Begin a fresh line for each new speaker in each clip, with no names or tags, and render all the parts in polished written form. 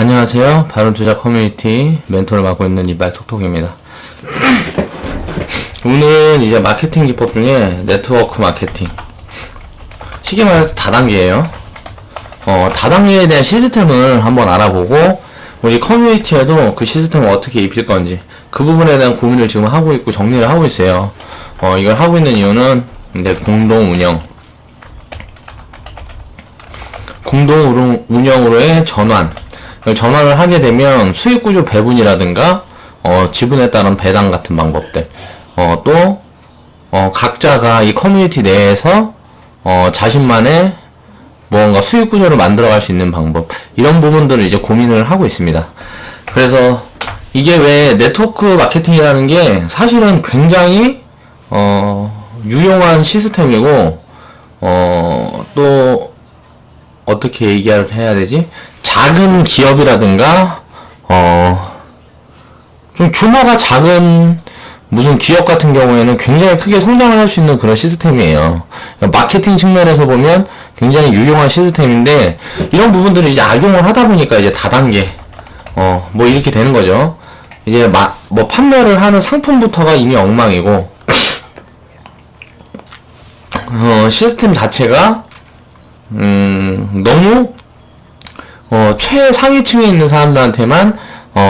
안녕하세요. 바른투자 커뮤니티 멘토를 맡고 있는 이발톡톡입니다. 오늘은 이제 마케팅 기법 중에 네트워크 마케팅, 쉽게 말해서 다단계예요. 다단계에 대한 시스템을 한번 알아보고 우리 커뮤니티에도 그 시스템을 어떻게 입힐 건지 그 부분에 대한 고민을 지금 하고 있고 정리를 하고 있어요. 이걸 하고 있는 이유는 이제 공동 운영으로의 전환을 하게 되면 수익구조 배분이라든가 지분에 따른 배당 같은 방법들, 또 각자가 이 커뮤니티 내에서 자신만의 뭔가 수익구조를 만들어갈 수 있는 방법, 이런 부분들을 이제 고민을 하고 있습니다. 그래서 이게 왜 네트워크 마케팅이라는 게 사실은 굉장히 유용한 시스템이고, 또 어떻게 얘기를 해야 되지? 작은 기업이라든가 좀 규모가 작은 무슨 기업 같은 경우에는 굉장히 크게 성장을 할 수 있는 그런 시스템이에요. 마케팅 측면에서 보면 굉장히 유용한 시스템인데, 이런 부분들을 이제 악용을 하다 보니까 이제 다단계 뭐 이렇게 되는 거죠. 이제 뭐 판매를 하는 상품부터가 이미 엉망이고, 시스템 자체가 너무 최상위층에 있는 사람들한테만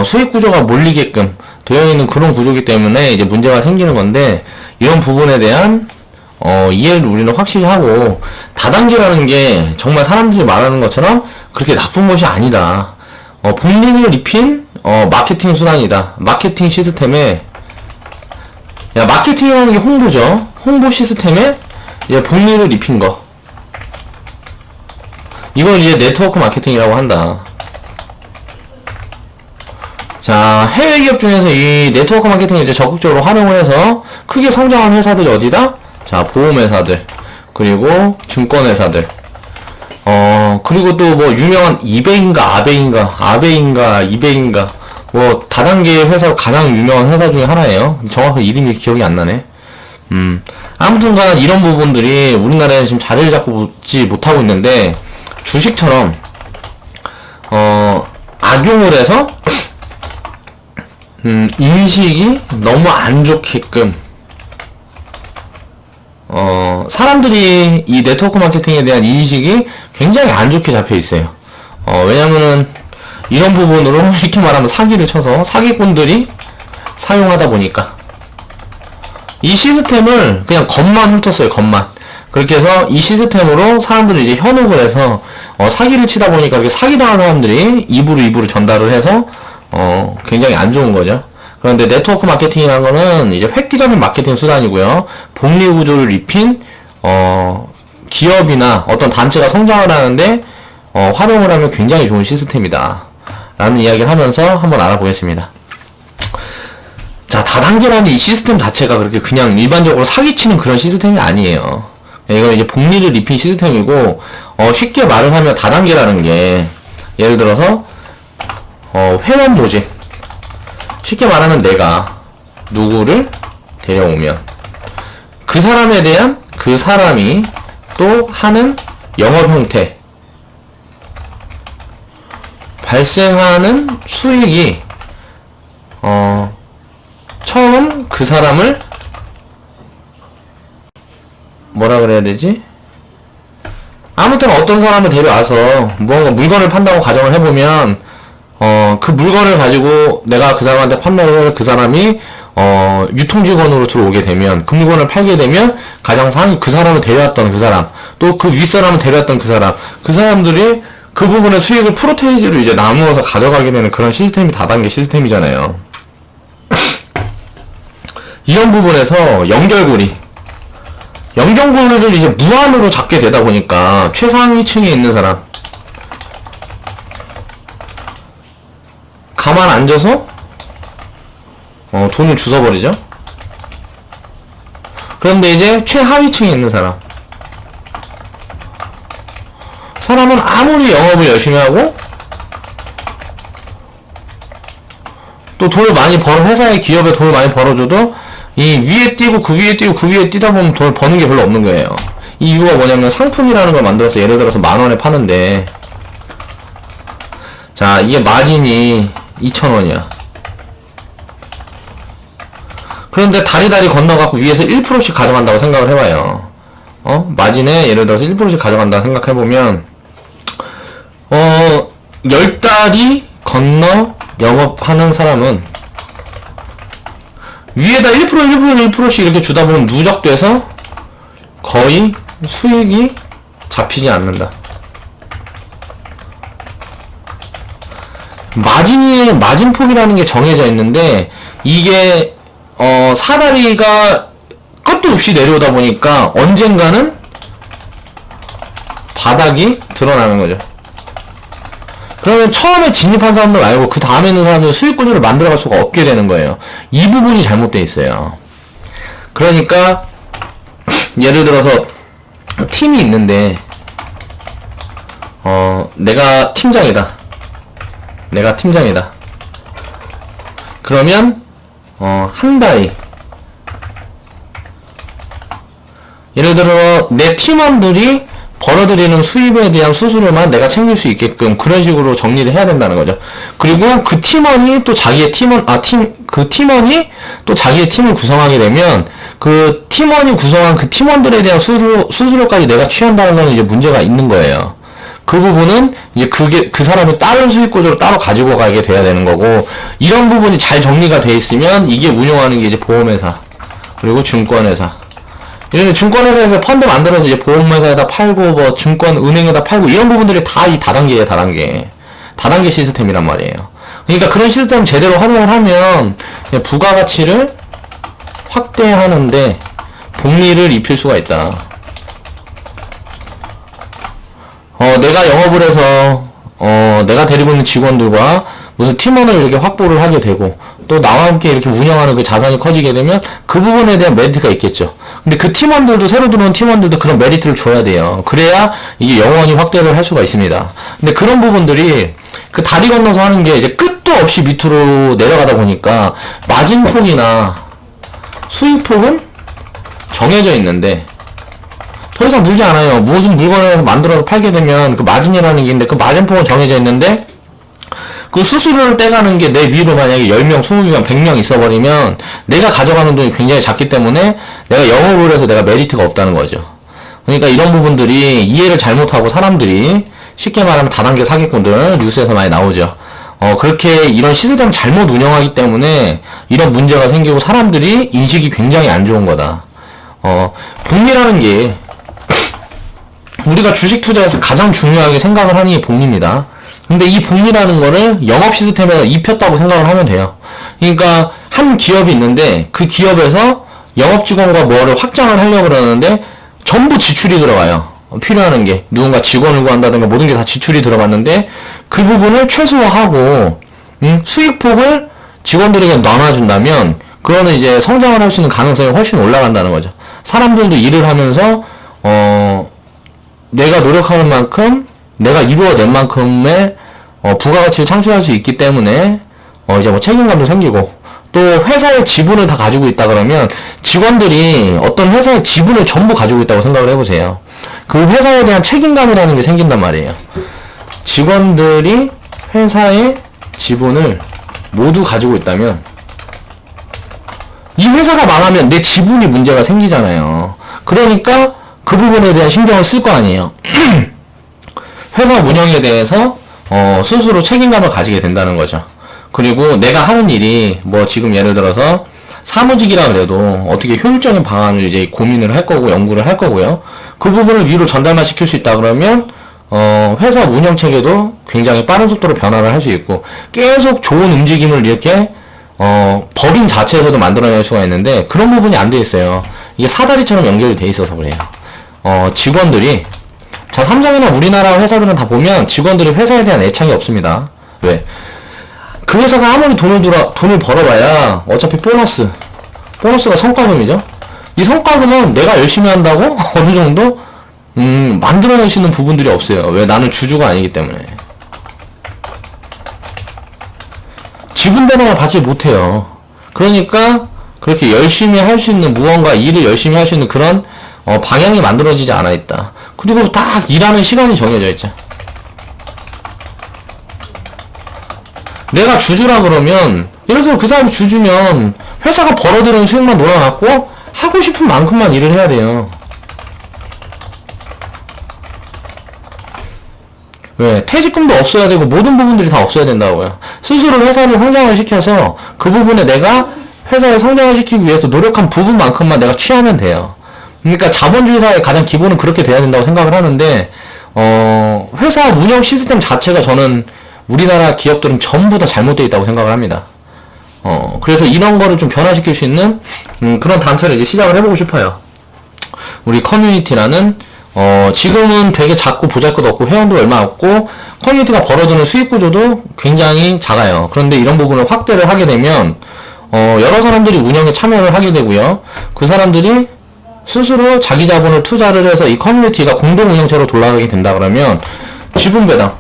수익 구조가 몰리게끔 되어 있는 그런 구조이기 때문에 이제 문제가 생기는 건데, 이런 부분에 대한 이해를 우리는 확실히 하고, 다단계라는 게 정말 사람들이 말하는 것처럼 그렇게 나쁜 것이 아니다. 본인을 입힌 마케팅 수단이다. 마케팅 시스템에, 마케팅이라는 게 홍보죠. 홍보 시스템에 이제 본인을 입힌 거, 이걸 이제 네트워크 마케팅이라고 한다. 자, 해외 기업 중에서 이 네트워크 마케팅을 이제 적극적으로 활용을 해서 크게 성장한 회사들이 어디다? 자, 보험회사들, 그리고 증권회사들, 그리고 또 뭐 유명한 이베인가 이베인가 뭐 다단계 회사 가장 유명한 회사 중에 하나예요. 정확히 이름이 기억이 안 나네. 아무튼간 이런 부분들이 우리나라에 지금 자리를 잡지 못하고 있는데, 주식처럼 악용을 해서 인식이 너무 안 좋게끔 사람들이 이 네트워크 마케팅에 대한 인식이 굉장히 안 좋게 잡혀 있어요. 왜냐면은 이런 부분으로 쉽게 말하면 사기를 쳐서 사기꾼들이 사용하다 보니까 이 시스템을 그냥 겉만 훑었어요. 겉만. 그렇게 해서 이 시스템으로 사람들이 이제 현혹을 해서 사기를 치다 보니까 이렇게 사기당한 사람들이 입으로 전달을 해서 굉장히 안 좋은 거죠. 그런데 네트워크 마케팅이라는 거는 이제 획기적인 마케팅 수단이고요. 복리 구조를 입힌 기업이나 어떤 단체가 성장을 하는데 활용을 하면 굉장히 좋은 시스템이다 라는 이야기를 하면서 한번 알아보겠습니다. 자, 다단계라는 이 시스템 자체가 그렇게 그냥 일반적으로 사기치는 그런 시스템이 아니에요. 이건 이제 복리를 입힌 시스템이고, 쉽게 말을 하면 다단계라는 게, 예를 들어서 회원 모집, 쉽게 말하면 내가 누구를 데려오면 그 사람에 대한 그 사람이 또 하는 영업 형태, 발생하는 수익이 처음 그 사람을 뭐라 그래야 되지? 아무튼 어떤 사람을 데려와서 무언가 물건을 판다고 가정을 해보면, 그 물건을 가지고 내가 그 사람한테 판매를 해서 그 사람이 유통직원으로 들어오게 되면, 그 물건을 팔게 되면 가장 상위 그 사람을 데려왔던 그 사람, 또 그 윗사람을 데려왔던 그 사람들이 그 부분의 수익을 프로테이지로 이제 나누어서 가져가게 되는 그런 시스템이 다단계 시스템이잖아요. 이런 부분에서 연결고리를 이제 무한으로 잡게 되다 보니까 최상위층에 있는 사람 가만 앉아서 돈을 주워버리죠. 그런데 이제 최하위층에 있는 사람은 아무리 영업을 열심히 하고 또 돈을 많이 회사의 기업에 돈을 많이 벌어줘도 이 위에 뛰고 그 위에 뛰고 그 위에 뛰다 보면 돈을 버는 게 별로 없는 거예요. 이 이유가 뭐냐면 상품이라는 걸 만들어서 예를 들어서 10,000원에 파는데, 자, 이게 마진이 2,000원이야. 그런데 다리다리 건너갖고 위에서 1%씩 가져간다고 생각을 해봐요. 마진에 예를 들어서 1%씩 가져간다고 생각해보면, 10다리 건너 영업하는 사람은 위에다 1%씩 이렇게 주다 보면 누적돼서 거의 수익이 잡히지 않는다. 마진폭이라는 게 정해져 있는데, 이게, 사다리가 끝도 없이 내려오다 보니까 언젠가는 바닥이 드러나는 거죠. 그러면 처음에 진입한 사람들 말고 그 다음에 있는 사람들 수익 구조를 만들어갈 수가 없게 되는 거예요. 이 부분이 잘못되어 있어요. 그러니까 예를 들어서 팀이 있는데 내가 팀장이다. 그러면 한 달이 예를 들어 내 팀원들이 벌어들이는 수입에 대한 수수료만 내가 챙길 수 있게끔 그런 식으로 정리를 해야 된다는 거죠. 그리고 그 팀원이 또 자기의 그 팀원이 또 자기의 팀을 구성하게 되면 그 팀원이 구성한 그 팀원들에 대한 수수료까지 내가 취한다는 건 이제 문제가 있는 거예요. 그 부분은 이제 그 사람이 다른 수익 구조로 따로 가지고 가게 돼야 되는 거고, 이런 부분이 잘 정리가 돼 있으면 이게 운영하는 게 이제 보험회사 그리고 증권회사, 이런 증권회사에서 펀드 만들어서 이제 보험회사에다 팔고 뭐 은행에다 팔고 이런 부분들이 다 이 다단계예요. 다단계 시스템이란 말이에요. 그러니까 그런 시스템 제대로 활용을 하면 부가가치를 확대하는데 복리를 입힐 수가 있다. 내가 영업을 해서 내가 데리고 있는 직원들과 무슨 팀원을 이렇게 확보를 하게 되고 또 나와 함께 이렇게 운영하는 그 자산이 커지게 되면 그 부분에 대한 메리트가 있겠죠. 근데 그 팀원들도, 새로 들어온 팀원들도 그런 메리트를 줘야 돼요. 그래야 이게 영원히 확대를 할 수가 있습니다. 근데 그런 부분들이 그 다리 건너서 하는 게 이제 끝도 없이 밑으로 내려가다 보니까 마진폭이나 수익폭은 정해져 있는데 더 이상 늘지 않아요. 무슨 물건을 만들어서 팔게 되면 그 마진이라는 게 있는데 그 마진폭은 정해져 있는데 그 수수료를 떼가는 게 내 위로 만약에 10명, 20명, 100명 있어버리면 내가 가져가는 돈이 굉장히 작기 때문에 내가 영업을 해서 내가 메리트가 없다는 거죠. 그러니까 이런 부분들이 이해를 잘못하고 사람들이 쉽게 말하면 다단계 사기꾼들 뉴스에서 많이 나오죠. 그렇게 이런 시스템을 잘못 운영하기 때문에 이런 문제가 생기고 사람들이 인식이 굉장히 안 좋은 거다. 복리라는 게 우리가 주식 투자에서 가장 중요하게 생각을 하는 게 복리입니다. 근데 이 복리라는 거를 영업 시스템에서 입혔다고 생각을 하면 돼요. 그러니까 한 기업이 있는데 그 기업에서 영업 직원과 뭐를 확장을 하려고 그러는데 전부 지출이 들어가요. 필요한 게 누군가 직원을 구한다든가 모든 게 다 지출이 들어갔는데 그 부분을 최소화하고 수익폭을 직원들에게 나눠준다면 그거는 이제 성장을 할 수 있는 가능성이 훨씬 올라간다는 거죠. 사람들도 일을 하면서 내가 노력하는 만큼 내가 이루어낸 만큼의 부가가치를 창출할 수 있기 때문에 이제 뭐 책임감도 생기고, 또 회사의 지분을 다 가지고 있다 그러면 직원들이 어떤 회사의 지분을 전부 가지고 있다고 생각을 해보세요. 그 회사에 대한 책임감이라는 게 생긴단 말이에요. 직원들이 회사의 지분을 모두 가지고 있다면 이 회사가 망하면 내 지분이 문제가 생기잖아요. 그러니까 그 부분에 대한 신경을 쓸 거 아니에요. 회사 운영에 대해서 스스로 책임감을 가지게 된다는 거죠. 그리고 내가 하는 일이 뭐 지금 예를 들어서 사무직이라 그래도 어떻게 효율적인 방안을 이제 고민을 할 거고 연구를 할 거고요. 그 부분을 위로 전달만 시킬 수 있다 그러면 회사 운영 체계도 굉장히 빠른 속도로 변화를 할 수 있고 계속 좋은 움직임을 이렇게 법인 자체에서도 만들어낼 수가 있는데 그런 부분이 안 돼 있어요. 이게 사다리처럼 연결이 돼 있어서 그래요. 직원들이 자, 삼성이나 우리나라 회사들은 다 보면 직원들이 회사에 대한 애착이 없습니다. 왜? 그 회사가 아무리 돈을 벌어봐야 어차피 보너스가 성과금이죠. 이 성과금은 내가 열심히 한다고 어느 정도 만들어낼 수 있는 부분들이 없어요. 왜? 나는 주주가 아니기 때문에. 지분 배당을 받지 못해요. 그러니까 그렇게 열심히 할 수 있는 무언가 일을 열심히 할 수 있는 그런 방향이 만들어지지 않아 있다. 그리고 딱 일하는 시간이 정해져 있죠. 내가 주주라 그러면, 예를 들어서 그 사람이 주주면, 회사가 벌어들이는 수익만 놀아갖고, 하고 싶은 만큼만 일을 해야 돼요. 왜? 퇴직금도 없어야 되고, 모든 부분들이 다 없어야 된다고요. 스스로 회사를 성장을 시켜서, 그 부분에 내가 회사를 성장을 시키기 위해서 노력한 부분만큼만 내가 취하면 돼요. 그러니까 자본주의 사회의 가장 기본은 그렇게 돼야 된다고 생각을 하는데, 회사 운영 시스템 자체가 저는 우리나라 기업들은 전부 다 잘못되어 있다고 생각을 합니다. 그래서 이런 거를 좀 변화시킬 수 있는, 그런 단체를 이제 시작을 해보고 싶어요. 우리 커뮤니티라는, 지금은 되게 작고 보잘것없고 회원도 얼마 없고, 커뮤니티가 벌어드는 수익 구조도 굉장히 작아요. 그런데 이런 부분을 확대를 하게 되면, 여러 사람들이 운영에 참여를 하게 되고요. 그 사람들이 스스로 자기 자본을 투자를 해서 이 커뮤니티가 공동 운영체로 돌아가게 된다 그러면 지분 배당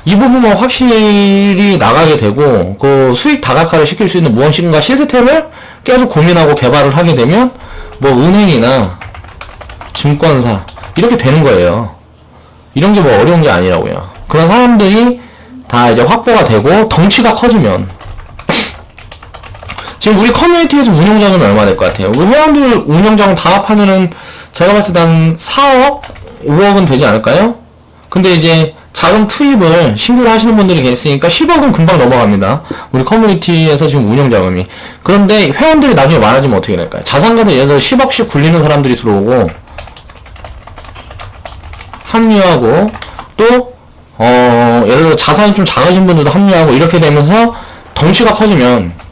이 부분만 확실히 나가게 되고 그 수익 다각화를 시킬 수 있는 무언가 시스템을 계속 고민하고 개발을 하게 되면 뭐 은행이나 증권사 이렇게 되는 거예요. 이런 게 뭐 어려운 게 아니라고요. 그런 사람들이 다 이제 확보가 되고 덩치가 커지면 지금 우리 커뮤니티에서 운영자금이 얼마 될 것 같아요? 우리 회원들 운영자금 다 합하면은 제가 봤을 때 한 4억? 5억은 되지 않을까요? 근데 이제 자금 투입을 신규로 하시는 분들이 계시니까 10억은 금방 넘어갑니다. 우리 커뮤니티에서 지금 운영자금이. 그런데 회원들이 나중에 많아지면 어떻게 될까요? 자산가도 예를 들어 10억씩 굴리는 사람들이 들어오고 합류하고 또 예를 들어 자산이 좀 작으신 분들도 합류하고 이렇게 되면서 덩치가 커지면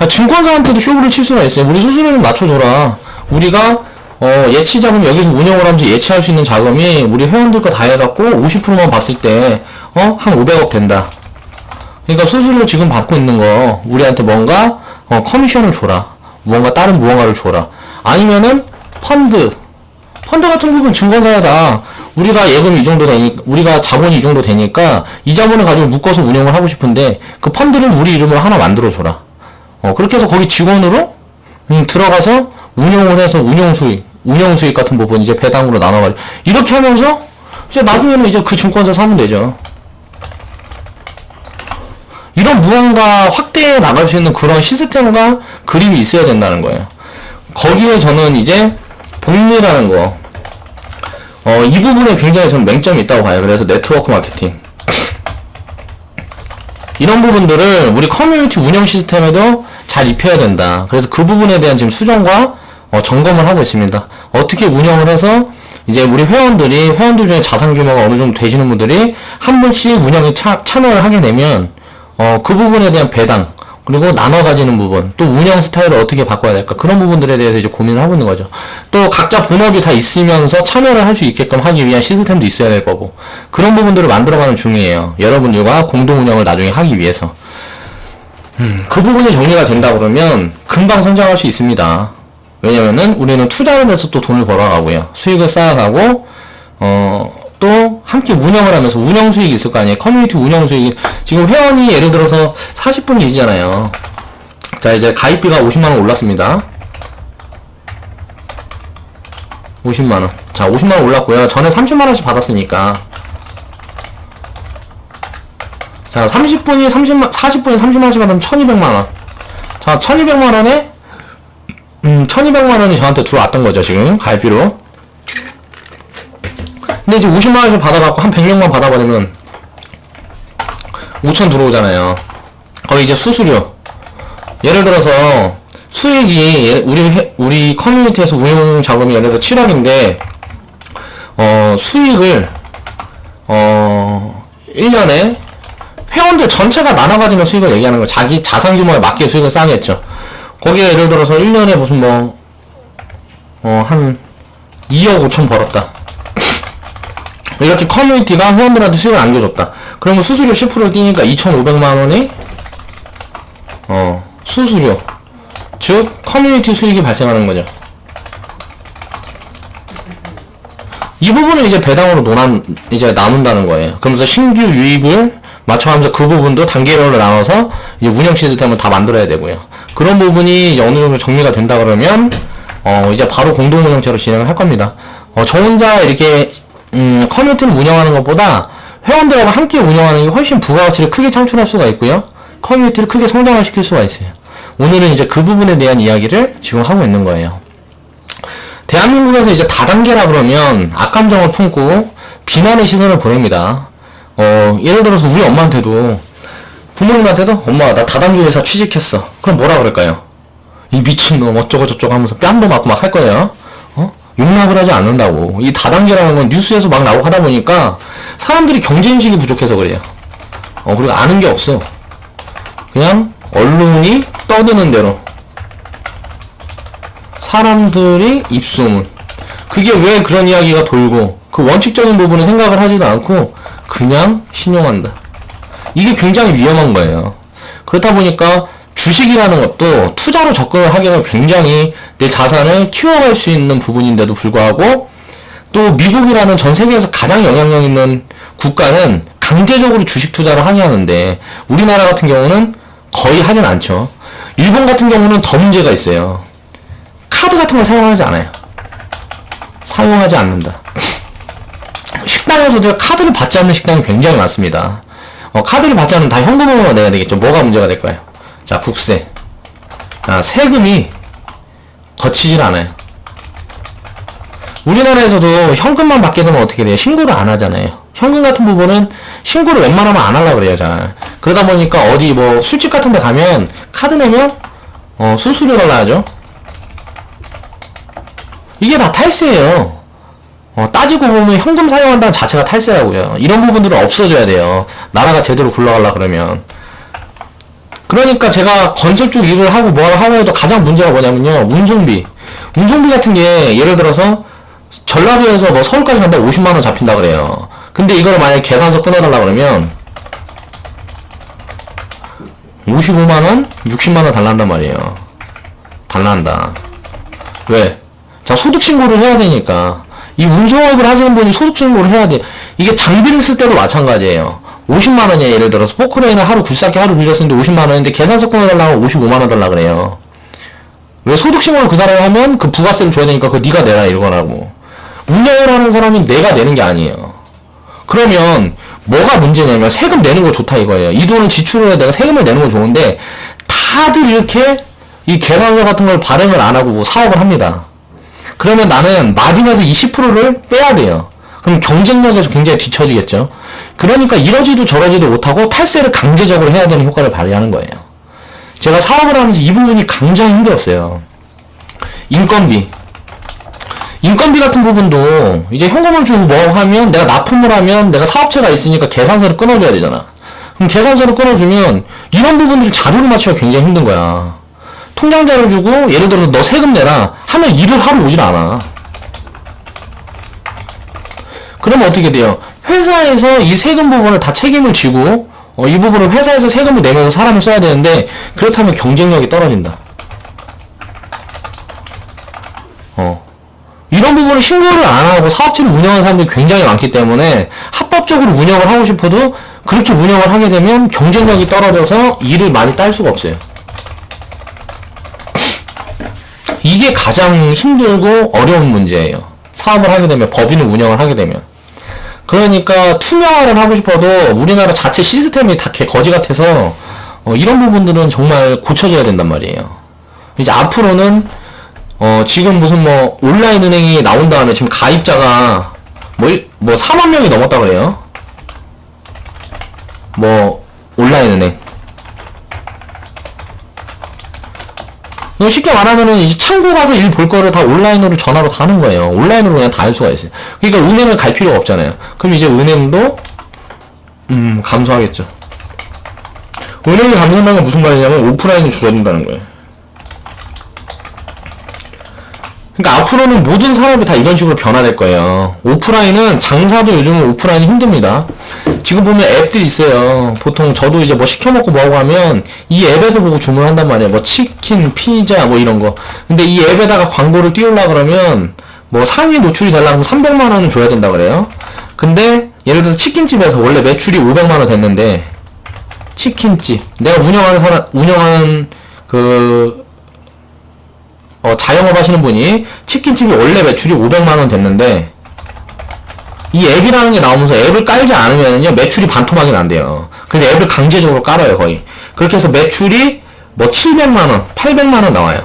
증권사한테도 쇼부를 칠 수가 있어요. 우리 수수료를 낮춰줘라. 우리가 예치 자금 여기서 운영을 하면서 예치할 수 있는 자금이 우리 회원들 거 다 해갖고 50%만 봤을 때 한 500억 된다. 그러니까 수수료 지금 받고 있는 거 우리한테 뭔가 커미션을 줘라. 다른 무언가를 줘라. 아니면은 펀드 같은 부분 증권사에다 우리가 예금이 이 정도 되니까 우리가 자본이 이 정도 되니까 이 자본을 가지고 묶어서 운영을 하고 싶은데 그 펀드를 우리 이름으로 하나 만들어 줘라. 그렇게 해서 거기 직원으로 들어가서 운영을 해서 운영 수익 같은 부분 이제 배당으로 나눠가지고 이렇게 하면서 이제 나중에는 이제 그 증권사 사면 되죠. 이런 무언가 확대해 나갈 수 있는 그런 시스템과 그림이 있어야 된다는 거예요. 거기에 저는 이제 복리라는 거, 이 부분에 굉장히 저는 맹점이 있다고 봐요. 그래서 네트워크 마케팅. 이런 부분들을 우리 커뮤니티 운영 시스템에도 잘 입혀야 된다. 그래서 그 부분에 대한 지금 수정과 점검을 하고 있습니다. 어떻게 운영을 해서 이제 우리 회원들 중에 자산 규모가 어느 정도 되시는 분들이 한 분씩 운영에 참여를 하게 되면 그 부분에 대한 배당 그리고 나눠 가지는 부분 또 운영 스타일을 어떻게 바꿔야 될까 그런 부분들에 대해서 이제 고민을 하고 있는 거죠. 또 각자 본업이 다 있으면서 참여를 할 수 있게끔 하기 위한 시스템도 있어야 될 거고 그런 부분들을 만들어가는 중이에요. 여러분들과 공동 운영을 나중에 하기 위해서 그 부분이 정리가 된다 그러면 금방 성장할 수 있습니다. 왜냐면은 우리는 투자를 해서 또 돈을 벌어가고요. 수익을 쌓아가고 또 함께 운영을 하면서 운영 수익이 있을 거 아니에요. 커뮤니티 운영 수익이 지금 회원이 예를 들어서 40분이잖아요. 자 이제 가입비가 50만원 올랐습니다. 50만원. 자 50만원 올랐고요. 전에 30만원씩 받았으니까 자 40분이 30만원씩 받으면 1200만원. 자 1200만원에 1200만원이 저한테 들어왔던 거죠 지금 가입비로. 근데 이제 50만원씩 받아갖고 한 100명만 받아버리면 5천 들어오잖아요. 거기 이제 수수료 예를 들어서 수익이 우리 커뮤니티에서 운영 자금이 예를 들어서 7억인데 수익을 1년에 회원들 전체가 나눠가지는 수익을 얘기하는 거 자기 자산 규모에 맞게 수익을 쌓겠죠. 거기에 예를 들어서 1년에 무슨 한 2억 5천 벌었다. 이렇게 커뮤니티가 회원들한테 수익을 안겨줬다. 그러면 수수료 10%를 띄니까 2,500만원이 수수료 즉 커뮤니티 수익이 발생하는 거죠. 이 부분을 이제 배당으로 이제 나눈다는 거예요. 그러면서 신규 유입을 맞춰가면서 그 부분도 단계별로 나눠서 이제 운영 시스템을 다 만들어야 되고요. 그런 부분이 이제 어느 정도 정리가 된다 그러면 이제 바로 공동 운영체로 진행을 할 겁니다. 저 혼자 이렇게 커뮤니티를 운영하는 것보다 회원들하고 함께 운영하는 게 훨씬 부가가치를 크게 창출할 수가 있고요. 커뮤니티를 크게 성장화시킬 수가 있어요. 오늘은 이제 그 부분에 대한 이야기를 지금 하고 있는 거예요. 대한민국에서 이제 다단계라 그러면 악감정을 품고 비난의 시선을 보냅니다. 예를 들어서 우리 엄마한테도, 부모님한테도 엄마 나 다단계 회사 취직했어. 그럼 뭐라 그럴까요? 이 미친놈 어쩌고 저쩌고 하면서 뺨도 맞고 막 할 거예요. 용납을 하지 않는다고. 이 다단계라는 건 뉴스에서 막 나오고 하다 보니까 사람들이 경제인식이 부족해서 그래요. 그리고 아는 게 없어. 그냥 언론이 떠드는 대로 사람들이 입소문, 그게 왜 그런 이야기가 돌고 그 원칙적인 부분을 생각을 하지도 않고 그냥 신용한다. 이게 굉장히 위험한 거예요. 그렇다 보니까 주식이라는 것도 투자로 접근을 하기가 굉장히 내 자산을 키워갈 수 있는 부분인데도 불구하고, 또 미국이라는 전 세계에서 가장 영향력 있는 국가는 강제적으로 주식 투자를 하게 하는데 우리나라 같은 경우는 거의 하진 않죠. 일본 같은 경우는 더 문제가 있어요. 카드 같은 걸 사용하지 않아요. 사용하지 않는다. 식당에서도 카드를 받지 않는 식당이 굉장히 많습니다. 카드를 받지 않는 다 현금으로만 내야 되겠죠. 뭐가 문제가 될까요? 자, 국세. 세금이 거치질 않아요. 우리나라에서도 현금만 받게 되면 어떻게 돼요? 신고를 안 하잖아요. 현금 같은 부분은 신고를 웬만하면 안 하려고 그래요, 잘. 그러다 보니까 어디 뭐 술집 같은 데 가면 카드 내면, 수수료 달라 하죠. 이게 다 탈세예요. 따지고 보면 현금 사용한다는 자체가 탈세라고요. 이런 부분들은 없어져야 돼요. 나라가 제대로 굴러가려 그러면. 그러니까 제가 건설 쪽 일을 하고 뭐를 하고 해도 가장 문제가 뭐냐면요. 운송비 같은 게 예를 들어서 전라도에서 뭐 서울까지 간다 50만원 잡힌다 그래요. 근데 이거를 만약에 계산서 끊어달라 그러면 55만원, 60만원 달란단 말이에요. 달란다. 왜? 자, 소득신고를 해야 되니까. 이 운송업을 하시는 분이 소득신고를 해야 돼. 이게 장비를 쓸 때도 마찬가지예요. 50만원이야. 예를 들어서 포크레인을 하루 굴삭기 하루 빌렸었는데 50만원인데 계산서 끊어달라고 55만원 달라 그래요. 왜? 소득신고를 그 사람이 하면 그 부가세를 줘야 되니까 그거 네가 내라 이거라고. 운영을 하는 사람이 내가 내는 게 아니에요. 그러면 뭐가 문제냐면 세금 내는 거 좋다 이거예요. 이 돈을 지출을 해야 내가 세금을 내는 거 좋은데 다들 이렇게 이 계산서 같은 걸 발행을 안 하고 사업을 합니다. 그러면 나는 마진에서 20%를 빼야 돼요. 그럼 경쟁력에서 굉장히 뒤처지겠죠. 그러니까 이러지도 저러지도 못하고 탈세를 강제적으로 해야 되는 효과를 발휘하는 거예요. 제가 사업을 하면서 이 부분이 굉장히 힘들었어요. 인건비 같은 부분도 이제 현금을 주고 뭐 하면 내가 납품을 하면 내가 사업체가 있으니까 계산서를 끊어줘야 되잖아. 그럼 계산서를 끊어주면 이런 부분들을 자료를 맞추기가 굉장히 힘든 거야. 통장자를 주고 예를 들어서 너 세금 내라 하면 일을 하러 오질 않아. 그러면 어떻게 돼요? 회사에서 이 세금 부분을 다 책임을 지고 이 부분을 회사에서 세금을 내면서 사람을 써야 되는데 그렇다면 경쟁력이 떨어진다. 이런 부분을 신고를 안 하고 사업체를 운영하는 사람들이 굉장히 많기 때문에 합법적으로 운영을 하고 싶어도 그렇게 운영을 하게 되면 경쟁력이 떨어져서 일을 많이 딸 수가 없어요. 이게 가장 힘들고 어려운 문제예요. 사업을 하게 되면, 법인을 운영을 하게 되면. 그러니까 투명화를 하고 싶어도 우리나라 자체 시스템이 다 거지 같아서 이런 부분들은 정말 고쳐져야 된단 말이에요. 이제 앞으로는 지금 무슨 뭐 온라인 은행이 나온 다음에 지금 가입자가 뭐 4만 명이 넘었다 그래요. 뭐 온라인 은행. 쉽게 말하면은 이제 창고 가서 일 볼 거를 다 온라인으로 전화로 다 하는 거예요. 온라인으로 그냥 다 할 수가 있어요. 그러니까 은행을 갈 필요가 없잖아요. 그럼 이제 은행도 감소하겠죠. 은행이 감소한다는 건 무슨 말이냐면 오프라인이 줄어든다는 거예요. 그러니까 앞으로는 모든 산업이 다 이런 식으로 변화될 거예요. 오프라인은 장사도 요즘은 오프라인이 힘듭니다. 지금 보면 앱들이 있어요. 보통 저도 이제 뭐 시켜먹고 뭐하고 하면 이 앱에서 보고 주문한단 말이에요. 뭐 치킨, 피자 뭐 이런 거. 근데 이 앱에다가 광고를 띄우려고 그러면 뭐 상위 노출이 되려면 300만 원은 줘야 된다 그래요. 근데 예를 들어서 치킨집에서 원래 매출이 500만 원 됐는데 치킨집 내가 운영하는 자영업 하시는 분이 치킨집이 원래 매출이 500만 원 됐는데 이 앱이라는 게 나오면서 앱을 깔지 않으면요 매출이 반토막이 난대요. 그래서 앱을 강제적으로 깔아요 거의. 그렇게 해서 매출이 뭐 700만원, 800만원 나와요.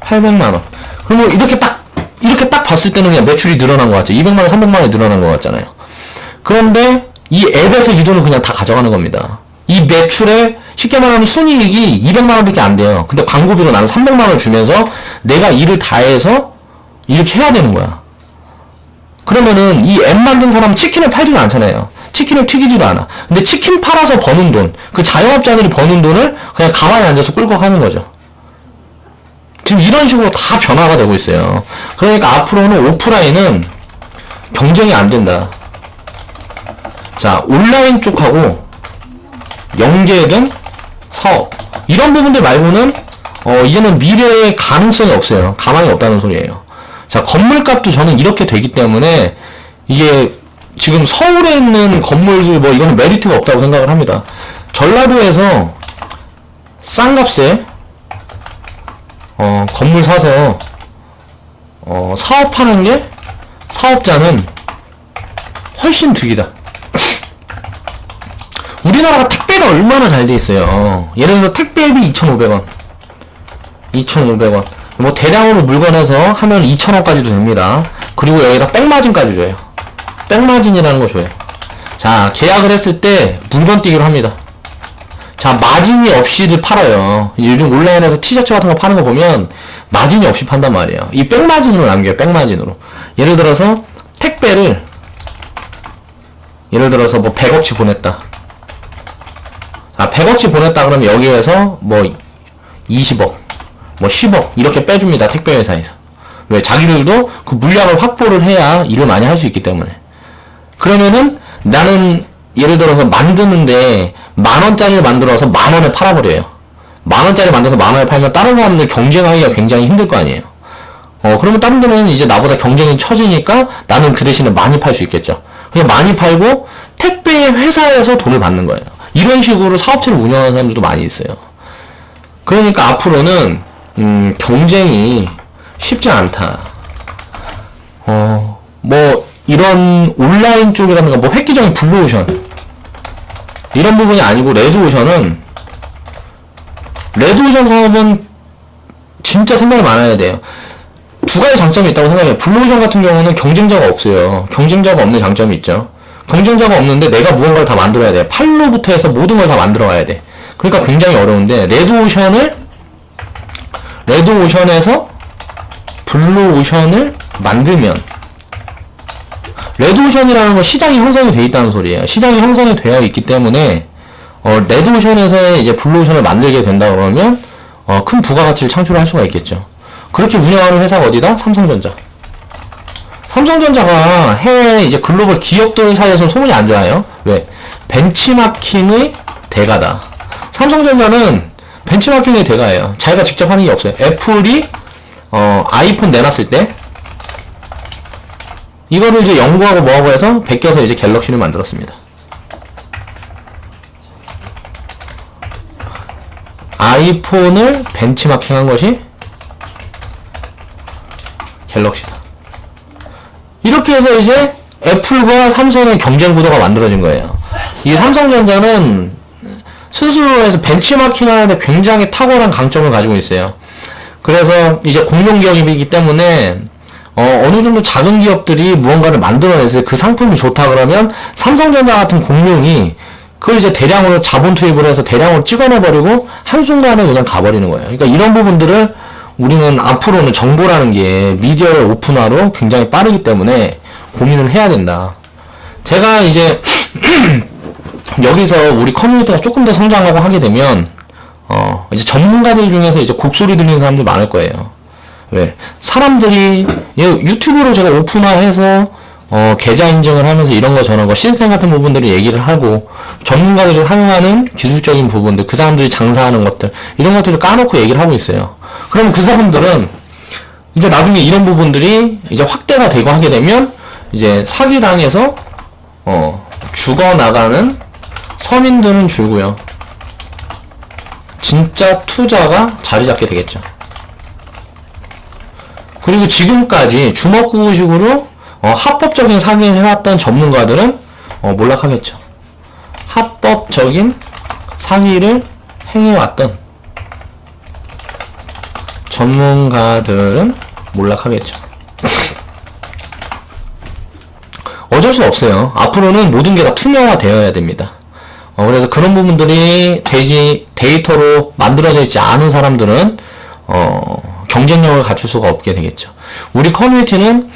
800만원. 그리고 이렇게 딱 봤을 때는 그냥 매출이 늘어난 것 같죠. 200만원, 300만원이 늘어난 것 같잖아요. 그런데 이 앱에서 이 돈을 그냥 다 가져가는 겁니다. 이 매출에 쉽게 말하면 순이익이 200만원밖에 안 돼요. 근데 광고비로 나는 300만원 주면서 내가 일을 다 해서 이렇게 해야 되는 거야. 그러면은 이 앱 만든 사람은 치킨을 팔지는 않잖아요. 치킨을 튀기지도 않아. 근데 치킨 팔아서 버는 돈, 그 자영업자들이 버는 돈을 그냥 가만히 앉아서 꿀꺽 하는 거죠. 지금 이런 식으로 다 변화가 되고 있어요. 그러니까 앞으로는 오프라인은 경쟁이 안 된다. 자, 온라인 쪽하고 연계된 사업 이런 부분들 말고는 이제는 미래의 가능성이 없어요. 가망이 없다는 소리예요. 자, 건물값도 저는 이렇게 되기 때문에 이게 지금 서울에 있는 건물들 뭐 이거는 메리트가 없다고 생각을 합니다. 전라도에서 싼 값에 건물 사서 사업하는 게 사업자는 훨씬 득이다. 우리나라가 택배가 얼마나 잘 돼 있어요. 예를 들어서 택배비 2,500원 2,500원 뭐 대량으로 물건해서 하면 2,000원까지도 됩니다. 그리고 여기다 백마진까지 줘요. 백마진이라는 거 줘요. 자, 계약을 했을 때 물건 띄기로 합니다. 자, 마진이 없이를 팔아요. 요즘 온라인에서 티셔츠 같은 거 파는 거 보면 마진이 없이 판단 말이에요. 이 백마진으로 남겨요. 백마진으로. 예를 들어서 택배를 예를 들어서 뭐 100억치 보냈다. 아, 100억치 보냈다 그러면 여기에서 뭐 20억, 뭐 10억 이렇게 빼줍니다. 택배 회사에서. 왜? 자기들도 그 물량을 확보를 해야 일을 많이 할 수 있기 때문에. 그러면은 나는 예를 들어서 만드는데 10,000원짜리를 만들어서 10,000원에 팔아버려요. 10,000원짜리 만들어서 10,000원에 팔면 다른 사람들 경쟁하기가 굉장히 힘들 거 아니에요. 그러면 다른 데는 이제 나보다 경쟁이 처지니까 나는 그 대신에 많이 팔 수 있겠죠. 그냥 많이 팔고 택배 회사에서 돈을 받는 거예요. 이런 식으로 사업체를 운영하는 사람들도 많이 있어요. 그러니까 앞으로는 경쟁이 쉽지 않다. 뭐 이런 온라인 쪽이라든가 뭐 획기적인 블루오션 이런 부분이 아니고 레드오션 사업은 진짜 생각이 많아야 돼요. 두 가지 장점이 있다고 생각해요. 블루오션 같은 경우는 경쟁자가 없어요. 경쟁자가 없는 장점이 있죠. 경쟁자가 없는데 내가 무언가를 다 만들어야 돼. 팔로부터 해서 모든 걸 다 만들어 가야 돼. 그러니까 굉장히 어려운데 레드오션에서 블루오션을 만들면 레드오션이라는 건 시장이 형성이 되어 있다는 소리예요. 시장이 형성이 되어 있기 때문에 레드오션에서 이제 블루오션을 만들게 된다 그러면 큰 부가가치를 창출할 수가 있겠죠. 그렇게 운영하는 회사가 어디다? 삼성전자가 해외 이제 글로벌 기업들 사이에서 소문이 안 좋아요. 왜? 벤치마킹의 대가다. 삼성전자는 벤치마킹의 대가예요. 자기가 직접 하는 게 없어요. 애플이 아이폰 내놨을 때 이거를 이제 연구하고 뭐하고 해서 베껴서 이제 갤럭시를 만들었습니다. 아이폰을 벤치마킹한 것이 갤럭시다. 이렇게 해서 이제 애플과 삼성의 경쟁 구도가 만들어진 거예요. 이 삼성전자는 스스로 해서 벤치마킹 하는데 굉장히 탁월한 강점을 가지고 있어요. 그래서 이제 공룡 기업이기 때문에 어느 정도 작은 기업들이 무언가를 만들어내서 그 상품이 좋다 그러면 삼성전자 같은 공룡이 그걸 이제 대량으로 자본 투입을 해서 대량으로 찍어내버리고 한순간에 그냥 가버리는 거예요. 그러니까 이런 부분들을 우리는 앞으로는 정보라는 게 미디어의 오픈화로 굉장히 빠르기 때문에 고민을 해야 된다. 제가 이제 여기서 우리 커뮤니티가 조금 더 성장하고 하게 되면 이제 전문가들 중에서 이제 곡소리 들리는 사람들 많을 거예요. 왜? 사람들이 유튜브로 제가 오픈화해서 계좌 인증을 하면서 이런 거 저런 거 시스템 같은 부분들을 얘기를 하고 전문가들이 사용하는 기술적인 부분들 그 사람들이 장사하는 것들 이런 것들을 까놓고 얘기를 하고 있어요. 그러면 그 사람들은 이제 나중에 이런 부분들이 이제 확대가 되고 하게 되면 이제 사기당해서 죽어나가는 서민들은 줄고요. 진짜 투자가 자리 잡게 되겠죠. 그리고 지금까지 주먹구구식으로 합법적인 상의를 해왔던 전문가들은 몰락하겠죠. 합법적인 상의를 행해왔던 전문가들은 몰락하겠죠. 어쩔 수 없어요. 앞으로는 모든 게 다 투명화되어야 됩니다. 그래서 그런 부분들이 데이터로 만들어져 있지 않은 사람들은 경쟁력을 갖출 수가 없게 되겠죠. 우리 커뮤니티는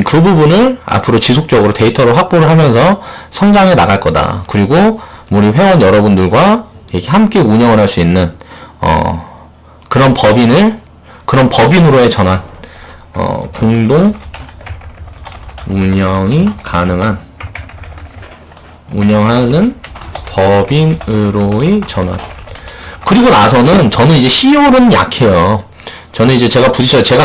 그 부분을 앞으로 지속적으로 데이터를 확보를 하면서 성장해 나갈 거다. 그리고 우리 회원 여러분들과 이렇게 함께 운영을 할 수 있는 그런 법인으로의 전환, 공동 운영이 가능한 운영하는 법인으로의 전환. 그리고 나서는 저는 이제 CEO는 약해요. 저는 이제 제가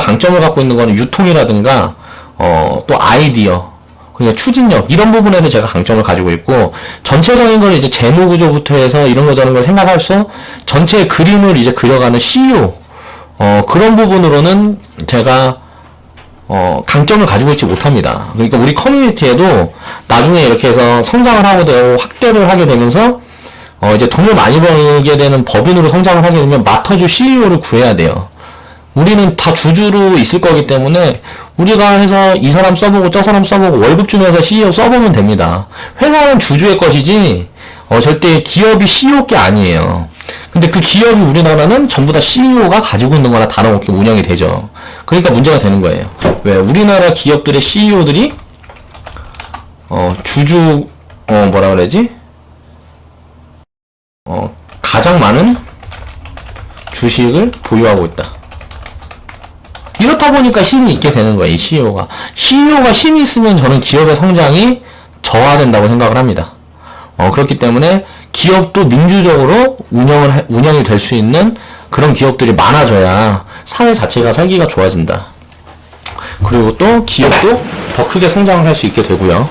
강점을 갖고 있는 거는 유통이라든가 또 아이디어, 그러니까 추진력 이런 부분에서 제가 강점을 가지고 있고, 전체적인 걸 이제 재무 구조부터 해서 이런 거 저런 걸 생각할수 전체 그림을 이제 그려가는 CEO 그런 부분으로는 제가 강점을 가지고 있지 못합니다. 그러니까 우리 커뮤니티에도 나중에 이렇게 해서 성장을 하고 되고 확대를 하게 되면서 이제 돈을 많이 벌게 되는 법인으로 성장을 하게 되면 맡아줄 CEO를 구해야 돼요. 우리는 다 주주로 있을 거기 때문에 우리가 해서 이 사람 써보고 저 사람 써보고 월급 주면서 CEO 써보면 됩니다. 회사는 주주의 것이지 절대 기업이 CEO 게 아니에요. 근데 그 기업이 우리나라는 전부 다 CEO가 가지고 있는 거나 다름없게 운영이 되죠. 그러니까 문제가 되는 거예요. 왜? 우리나라 기업들의 CEO들이 뭐라 그러지? 가장 많은 주식을 보유하고 있다. 이렇다 보니까 힘이 있게 되는 거예요, 이 CEO가. CEO가 힘이 있으면 저는 기업의 성장이 저하된다고 생각을 합니다. 그렇기 때문에 기업도 민주적으로 운영이 될 수 있는 그런 기업들이 많아져야 사회 자체가 살기가 좋아진다. 그리고 또 기업도 더 크게 성장을 할 수 있게 되고요.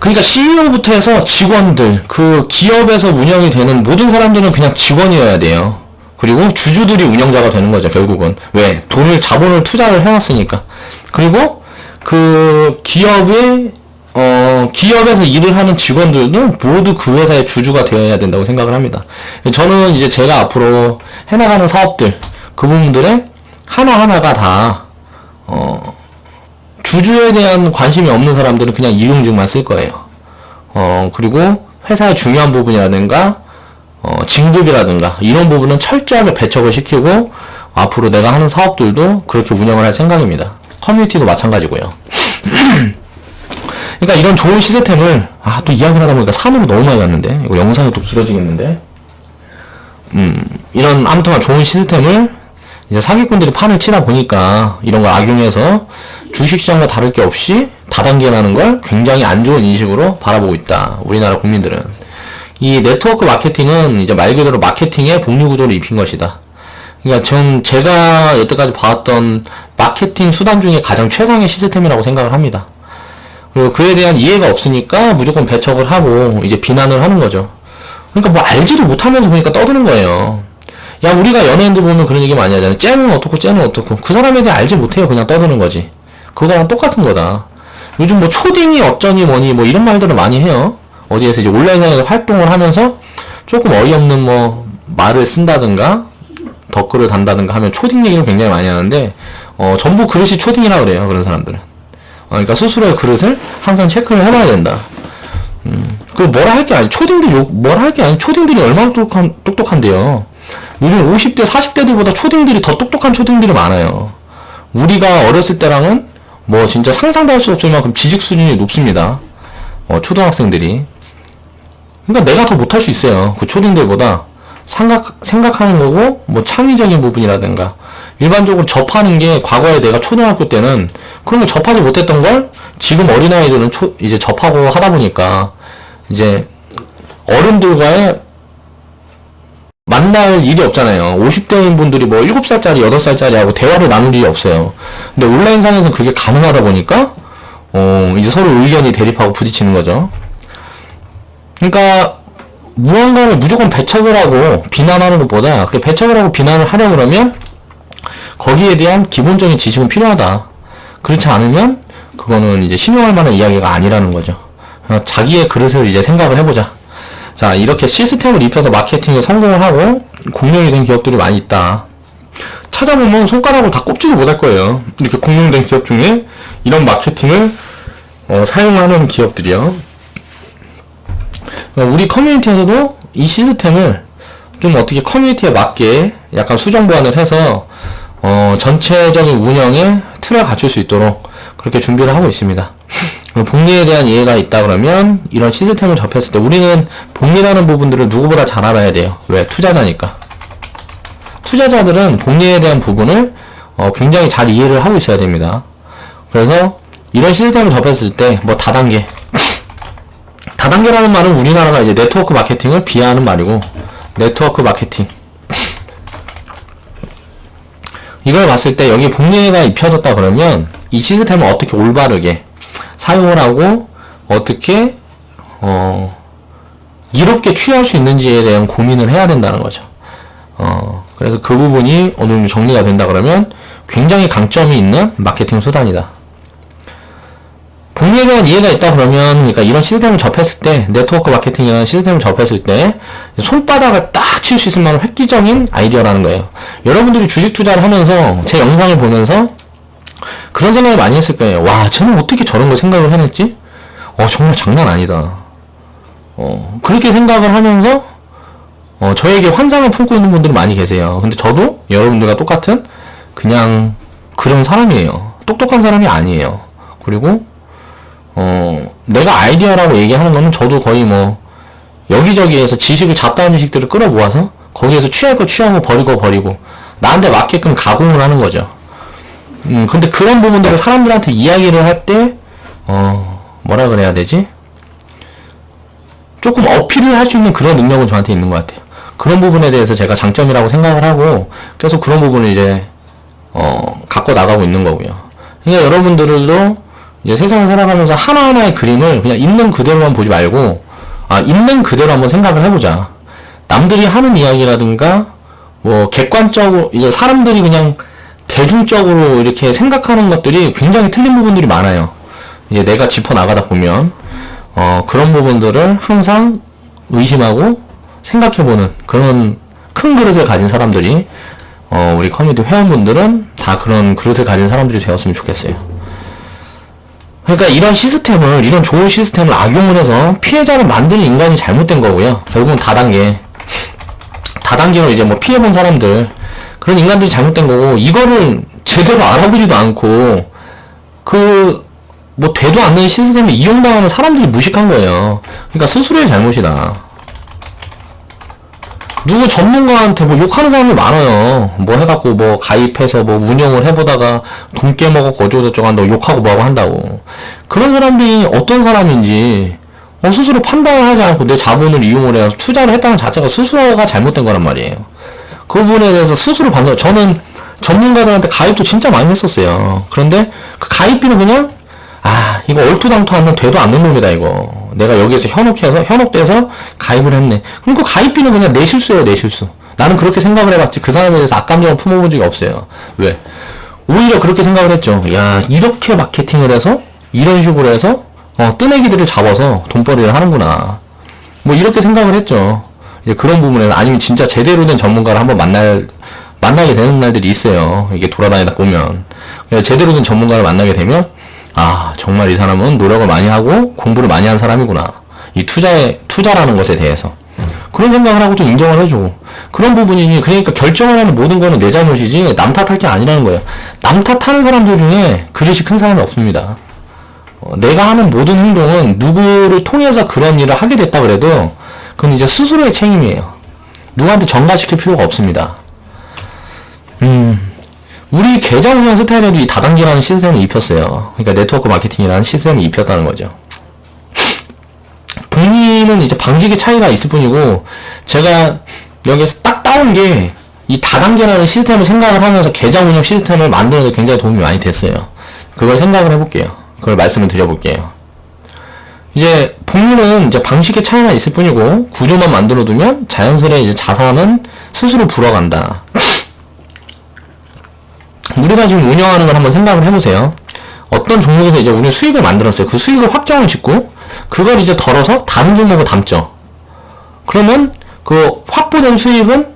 그러니까 CEO부터 해서 직원들, 그 기업에서 운영이 되는 모든 사람들은 그냥 직원이어야 돼요. 그리고 주주들이 운영자가 되는 거죠, 결국은. 왜? 자본을 투자를 해놨으니까. 그리고 그 기업에서 일을 하는 직원들도 모두 그 회사의 주주가 되어야 된다고 생각을 합니다. 저는 이제 제가 앞으로 해나가는 사업들, 그 부분들의 하나하나가 다, 주주에 대한 관심이 없는 사람들은 그냥 이용직만 쓸 거예요. 그리고 회사의 중요한 부분이라든가, 진급이라든가, 이런 부분은 철저하게 배척을 시키고, 앞으로 내가 하는 사업들도 그렇게 운영을 할 생각입니다. 커뮤니티도 마찬가지고요. 그러니까 이런 좋은 시스템을, 또 이야기를 하다 보니까 산으로 너무 많이 갔는데, 이거 영상이 또 길어지겠는데, 이런 아무튼 좋은 시스템을 이제 사기꾼들이 판을 치다 보니까 이런 걸 악용해서 주식시장과 다를 게 없이 다단계라는 걸 굉장히 안 좋은 인식으로 바라보고 있다. 우리나라 국민들은. 이 네트워크 마케팅은 이제 말 그대로 마케팅의 복리 구조를 입힌 것이다. 그러니까 제가 여태까지 봐왔던 마케팅 수단 중에 가장 최상의 시스템이라고 생각을 합니다. 그리고 그에 대한 이해가 없으니까 무조건 배척을 하고 이제 비난을 하는 거죠. 그러니까 뭐 알지도 못하면서 보니까 떠드는 거예요. 야, 우리가 연예인들 보면 그런 얘기 많이 하잖아요. 쟤는 어떻고 쟤는 어떻고. 그 사람에 대해 알지 못해요. 그냥 떠드는 거지. 그거랑 똑같은 거다. 요즘 뭐 초딩이 어쩌니 뭐니 뭐 이런 말들을 많이 해요. 어디에서 이제 온라인상에서 활동을 하면서 조금 어이없는 뭐 말을 쓴다든가 댓글을 단다든가 하면 초딩 얘기를 굉장히 많이 하는데 전부 그릇이 초딩이라 그래요. 그런 사람들은. 그러니까 스스로의 그릇을 항상 체크를 해봐야 된다. 그 뭐라 할 게 아니, 초딩들이 얼마나 똑똑한데요. 요즘 50대, 40대들보다 초딩들이 더 똑똑한 초딩들이 많아요. 우리가 어렸을 때랑은 뭐 진짜 상상도 할 수 없을 만큼 지식 수준이 높습니다. 초등학생들이. 그러니까 내가 더 못할 수 있어요. 그 초딩들보다. 생각하는 거고, 뭐 창의적인 부분이라든가. 일반적으로 접하는 게 과거에 내가 초등학교 때는 그런 걸 접하지 못했던 걸 지금 어린아이들은 이제 접하고 하다 보니까 이제 어른들과의 만날 일이 없잖아요. 50대인 분들이 뭐 7살짜리, 8살짜리하고 대화를 나눌 일이 없어요. 근데 온라인상에서 그게 가능하다 보니까 이제 서로 의견이 대립하고 부딪히는 거죠. 그러니까 무언가를 무조건 배척을 하고 비난하는 것보다 그렇게 배척을 하고 비난을 하려고 그러면 거기에 대한 기본적인 지식은 필요하다. 그렇지 않으면 그거는 이제 신용할 만한 이야기가 아니라는 거죠. 자기의 그릇을 이제 생각을 해보자. 자, 이렇게 시스템을 입혀서 마케팅에 성공을 하고 공룡이 된 기업들이 많이 있다. 찾아보면 손가락으로 다 꼽지도 못할 거예요. 이렇게 공룡된 기업 중에 이런 마케팅을 사용하는 기업들이요. 우리 커뮤니티에서도 이 시스템을 좀 어떻게 커뮤니티에 맞게 약간 수정 보완을 해서 전체적인 운영에 틀을 갖출 수 있도록 그렇게 준비를 하고 있습니다. 복리에 대한 이해가 있다 그러면 이런 시스템을 접했을 때 우리는 복리라는 부분들을 누구보다 잘 알아야 돼요. 왜? 투자자니까. 투자자들은 복리에 대한 부분을 굉장히 잘 이해를 하고 있어야 됩니다. 그래서 이런 시스템을 접했을 때 뭐 다단계 다단계라는 말은 우리나라가 이제 네트워크 마케팅을 비하하는 말이고, 네트워크 마케팅 이걸 봤을 때 여기 복리가 입혀졌다 그러면 이 시스템을 어떻게 올바르게 사용을 하고 어떻게 이롭게 취할 수 있는지에 대한 고민을 해야 된다는 거죠. 그래서 그 부분이 어느 정도 정리가 된다 그러면 굉장히 강점이 있는 마케팅 수단이다. 복리에 대한 이해가 있다 그러면, 그러니까 이런 시스템을 접했을 때, 네트워크 마케팅이라는 시스템을 접했을 때 손바닥을 딱 칠 수 있을 만한 획기적인 아이디어라는 거예요. 여러분들이 주식 투자를 하면서 제 영상을 보면서 그런 생각을 많이 했을 거예요. 와, 쟤는 어떻게 저런 걸 생각을 해냈지? 정말 장난 아니다. 그렇게 생각을 하면서 저에게 환상을 품고 있는 분들이 많이 계세요. 근데 저도 여러분들과 똑같은 그냥 그런 사람이에요. 똑똑한 사람이 아니에요. 그리고 내가 아이디어라고 얘기하는 거는 저도 거의 뭐 여기저기에서 지식을 잡다한 지식들을 끌어모아서 거기에서 취할 거 취하고 버리고 나한테 맞게끔 가공을 하는 거죠. 근데 그런 부분들을 사람들한테 이야기를 할 때 뭐라 그래야 되지? 조금 어필을 할 수 있는 그런 능력은 저한테 있는 것 같아요. 그런 부분에 대해서 제가 장점이라고 생각을 하고 계속 그런 부분을 이제 갖고 나가고 있는 거고요. 그러니까 여러분들도 이제 세상을 살아가면서 하나하나의 그림을 그냥 있는 그대로만 보지 말고, 있는 그대로 한번 생각을 해보자. 남들이 하는 이야기라든가 뭐 객관적으로 이제 사람들이 그냥 대중적으로 이렇게 생각하는 것들이 굉장히 틀린 부분들이 많아요. 이제 내가 짚어 나가다 보면 그런 부분들을 항상 의심하고 생각해보는 그런 큰 그릇을 가진 사람들이 우리 커뮤니티 회원분들은 다 그런 그릇을 가진 사람들이 되었으면 좋겠어요. 그러니까 이런 시스템을, 이런 좋은 시스템을 악용을 해서 피해자를 만드는 인간이 잘못된 거고요. 결국은 다단계로 이제 뭐 피해본 사람들, 그런 인간들이 잘못된 거고, 이거를 제대로 알아보지도 않고 뭐 되도 않는 시스템을 이용당하는 사람들이 무식한 거예요. 그러니까 스스로의 잘못이다. 누구 전문가한테 뭐 욕하는 사람이 많아요. 뭐 해갖고 뭐 가입해서 뭐 운영을 해보다가 돈 깨먹었고 어쩌고저쩌고 한다고 욕하고 뭐하고 한다고. 그런 사람들이 어떤 사람인지 스스로 판단을 하지 않고 내 자본을 이용을 해서 투자를 했다는 자체가 스스로가 잘못된 거란 말이에요. 그 부분에 대해서 스스로 저는 전문가들한테 가입도 진짜 많이 했었어요. 그런데 그 가입비는 그냥 이거 얼토당토 않는 되도 않는 놈이다 이거. 내가 여기에서 현혹돼서 가입을 했네. 그럼 그 가입비는 그냥 내 실수예요, 내 실수. 나는 그렇게 생각을 해봤지 그 사람에 대해서 악감정을 품어본 적이 없어요. 왜? 오히려 그렇게 생각을 했죠. 야, 이렇게 마케팅을 해서 이런 식으로 해서 뜨내기들을 잡아서 돈벌이를 하는구나. 뭐 이렇게 생각을 했죠. 이제 그런 부분에서, 아니면 진짜 제대로 된 전문가를 한번 만나게 되는 날들이 있어요. 이게 돌아다니다 보면. 제대로 된 전문가를 만나게 되면 정말 이 사람은 노력을 많이 하고 공부를 많이 한 사람이구나. 이 투자라는 것에 대해서. 그런 생각을 하고 또 인정을 해주고. 그런 부분이니, 그러니까 결정을 하는 모든 거는 내 잘못이지 남 탓할 게 아니라는 거예요. 남 탓하는 사람들 중에 그릇이 큰 사람이 없습니다. 내가 하는 모든 행동은 누구를 통해서 그런 일을 하게 됐다 그래도 그건 이제 스스로의 책임이에요. 누구한테 전가시킬 필요가 없습니다. 우리 계정 운영 스타일에도 이 다단계라는 시스템을 입혔어요. 그러니까 네트워크 마케팅이라는 시스템을 입혔다는 거죠. 복리는 이제 방식의 차이가 있을 뿐이고, 제가 여기서 딱 따온 게 이 다단계라는 시스템을 생각을 하면서 계정 운영 시스템을 만드는 데 굉장히 도움이 많이 됐어요. 그걸 생각을 해볼게요. 그걸 말씀을 드려볼게요. 이제 복리는 이제 방식의 차이가 있을 뿐이고, 구조만 만들어두면 자연스레 이제 자산은 스스로 불어간다. 우리가 지금 운영하는 걸 한번 생각을 해보세요. 어떤 종목에서 이제 우리는 수익을 만들었어요. 그 수익을 확정을 짓고 그걸 이제 덜어서 다른 종목을 담죠. 그러면 그 확보된 수익은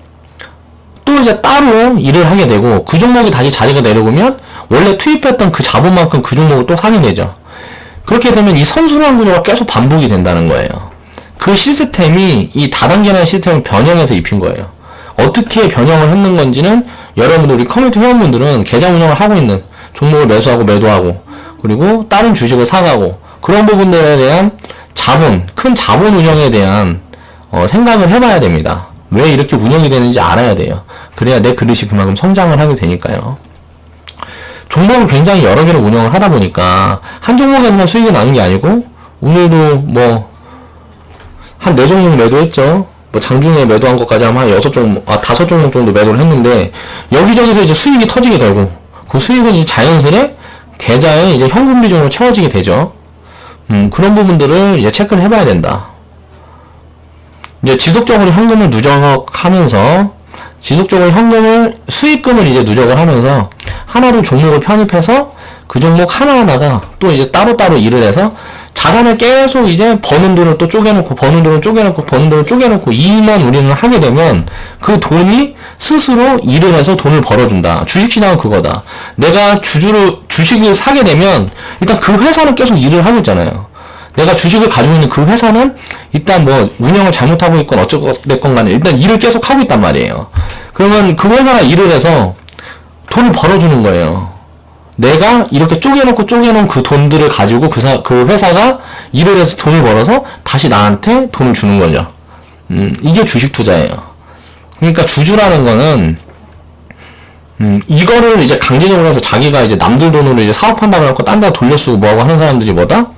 또 이제 따로 일을 하게 되고 그 종목이 다시 자리가 내려오면 원래 투입했던 그 자본만큼 그 종목을 또 사게 되죠. 그렇게 되면 이 선순환 구조가 계속 반복이 된다는 거예요. 그 시스템이 이 다단계라는 시스템을 변형해서 입힌 거예요. 어떻게 변형을 했는 건지는 여러분들 우리 커뮤니티 회원분들은 계좌 운영을 하고 있는 종목을 매수하고 매도하고 그리고 다른 주식을 사가고 그런 부분들에 대한 자본, 큰 자본 운영에 대한 생각을 해봐야 됩니다. 왜 이렇게 운영이 되는지 알아야 돼요. 그래야 내 그릇이 그만큼 성장을 하게 되니까요. 종목을 굉장히 여러 개를 운영을 하다 보니까 한 종목에서만 수익이 나는 게 아니고 오늘도 뭐 한 4종목 매도했죠. 뭐 장중에 매도한 것까지 하면 한 5종목 정도 매도를 했는데 여기저기서 이제 수익이 터지게 되고 그 수익은 이제 자연스레 계좌에 이제 현금 비중으로 채워지게 되죠. 그런 부분들을 이제 체크를 해봐야 된다. 이제 지속적으로 현금을 누적하면서 지속적으로 수익금을 이제 누적을 하면서 하나로 종목을 편입해서 그 종목 하나하나가 또 이제 따로따로 일을 해서 자산을 계속 이제 버는 돈을 또 쪼개놓고 버는 돈을 쪼개놓고 이 일만 우리는 하게 되면 그 돈이 스스로 일을 해서 돈을 벌어준다. 주식시장은 그거다. 내가 주식을 사게 되면 일단 그 회사는 계속 일을 하고 있잖아요. 내가 주식을 가지고 있는 그 회사는 일단 뭐 운영을 잘못하고 있건 어쩌됐건 간에 일단 일을 계속 하고 있단 말이에요. 그러면 그 회사가 일을 해서 돈을 벌어주는 거예요. 내가 이렇게 쪼개놓은 그 돈들을 가지고 그 회사가 일을 해서 돈을 벌어서 다시 나한테 돈을 주는 거죠. 이게 주식 투자예요. 그러니까 주주라는 거는 이거를 이제 강제적으로 해서 자기가 이제 남들 돈으로 이제 사업한다고 해갖고 딴 데 돌려쓰고 뭐하고 하는 사람들이 뭐다?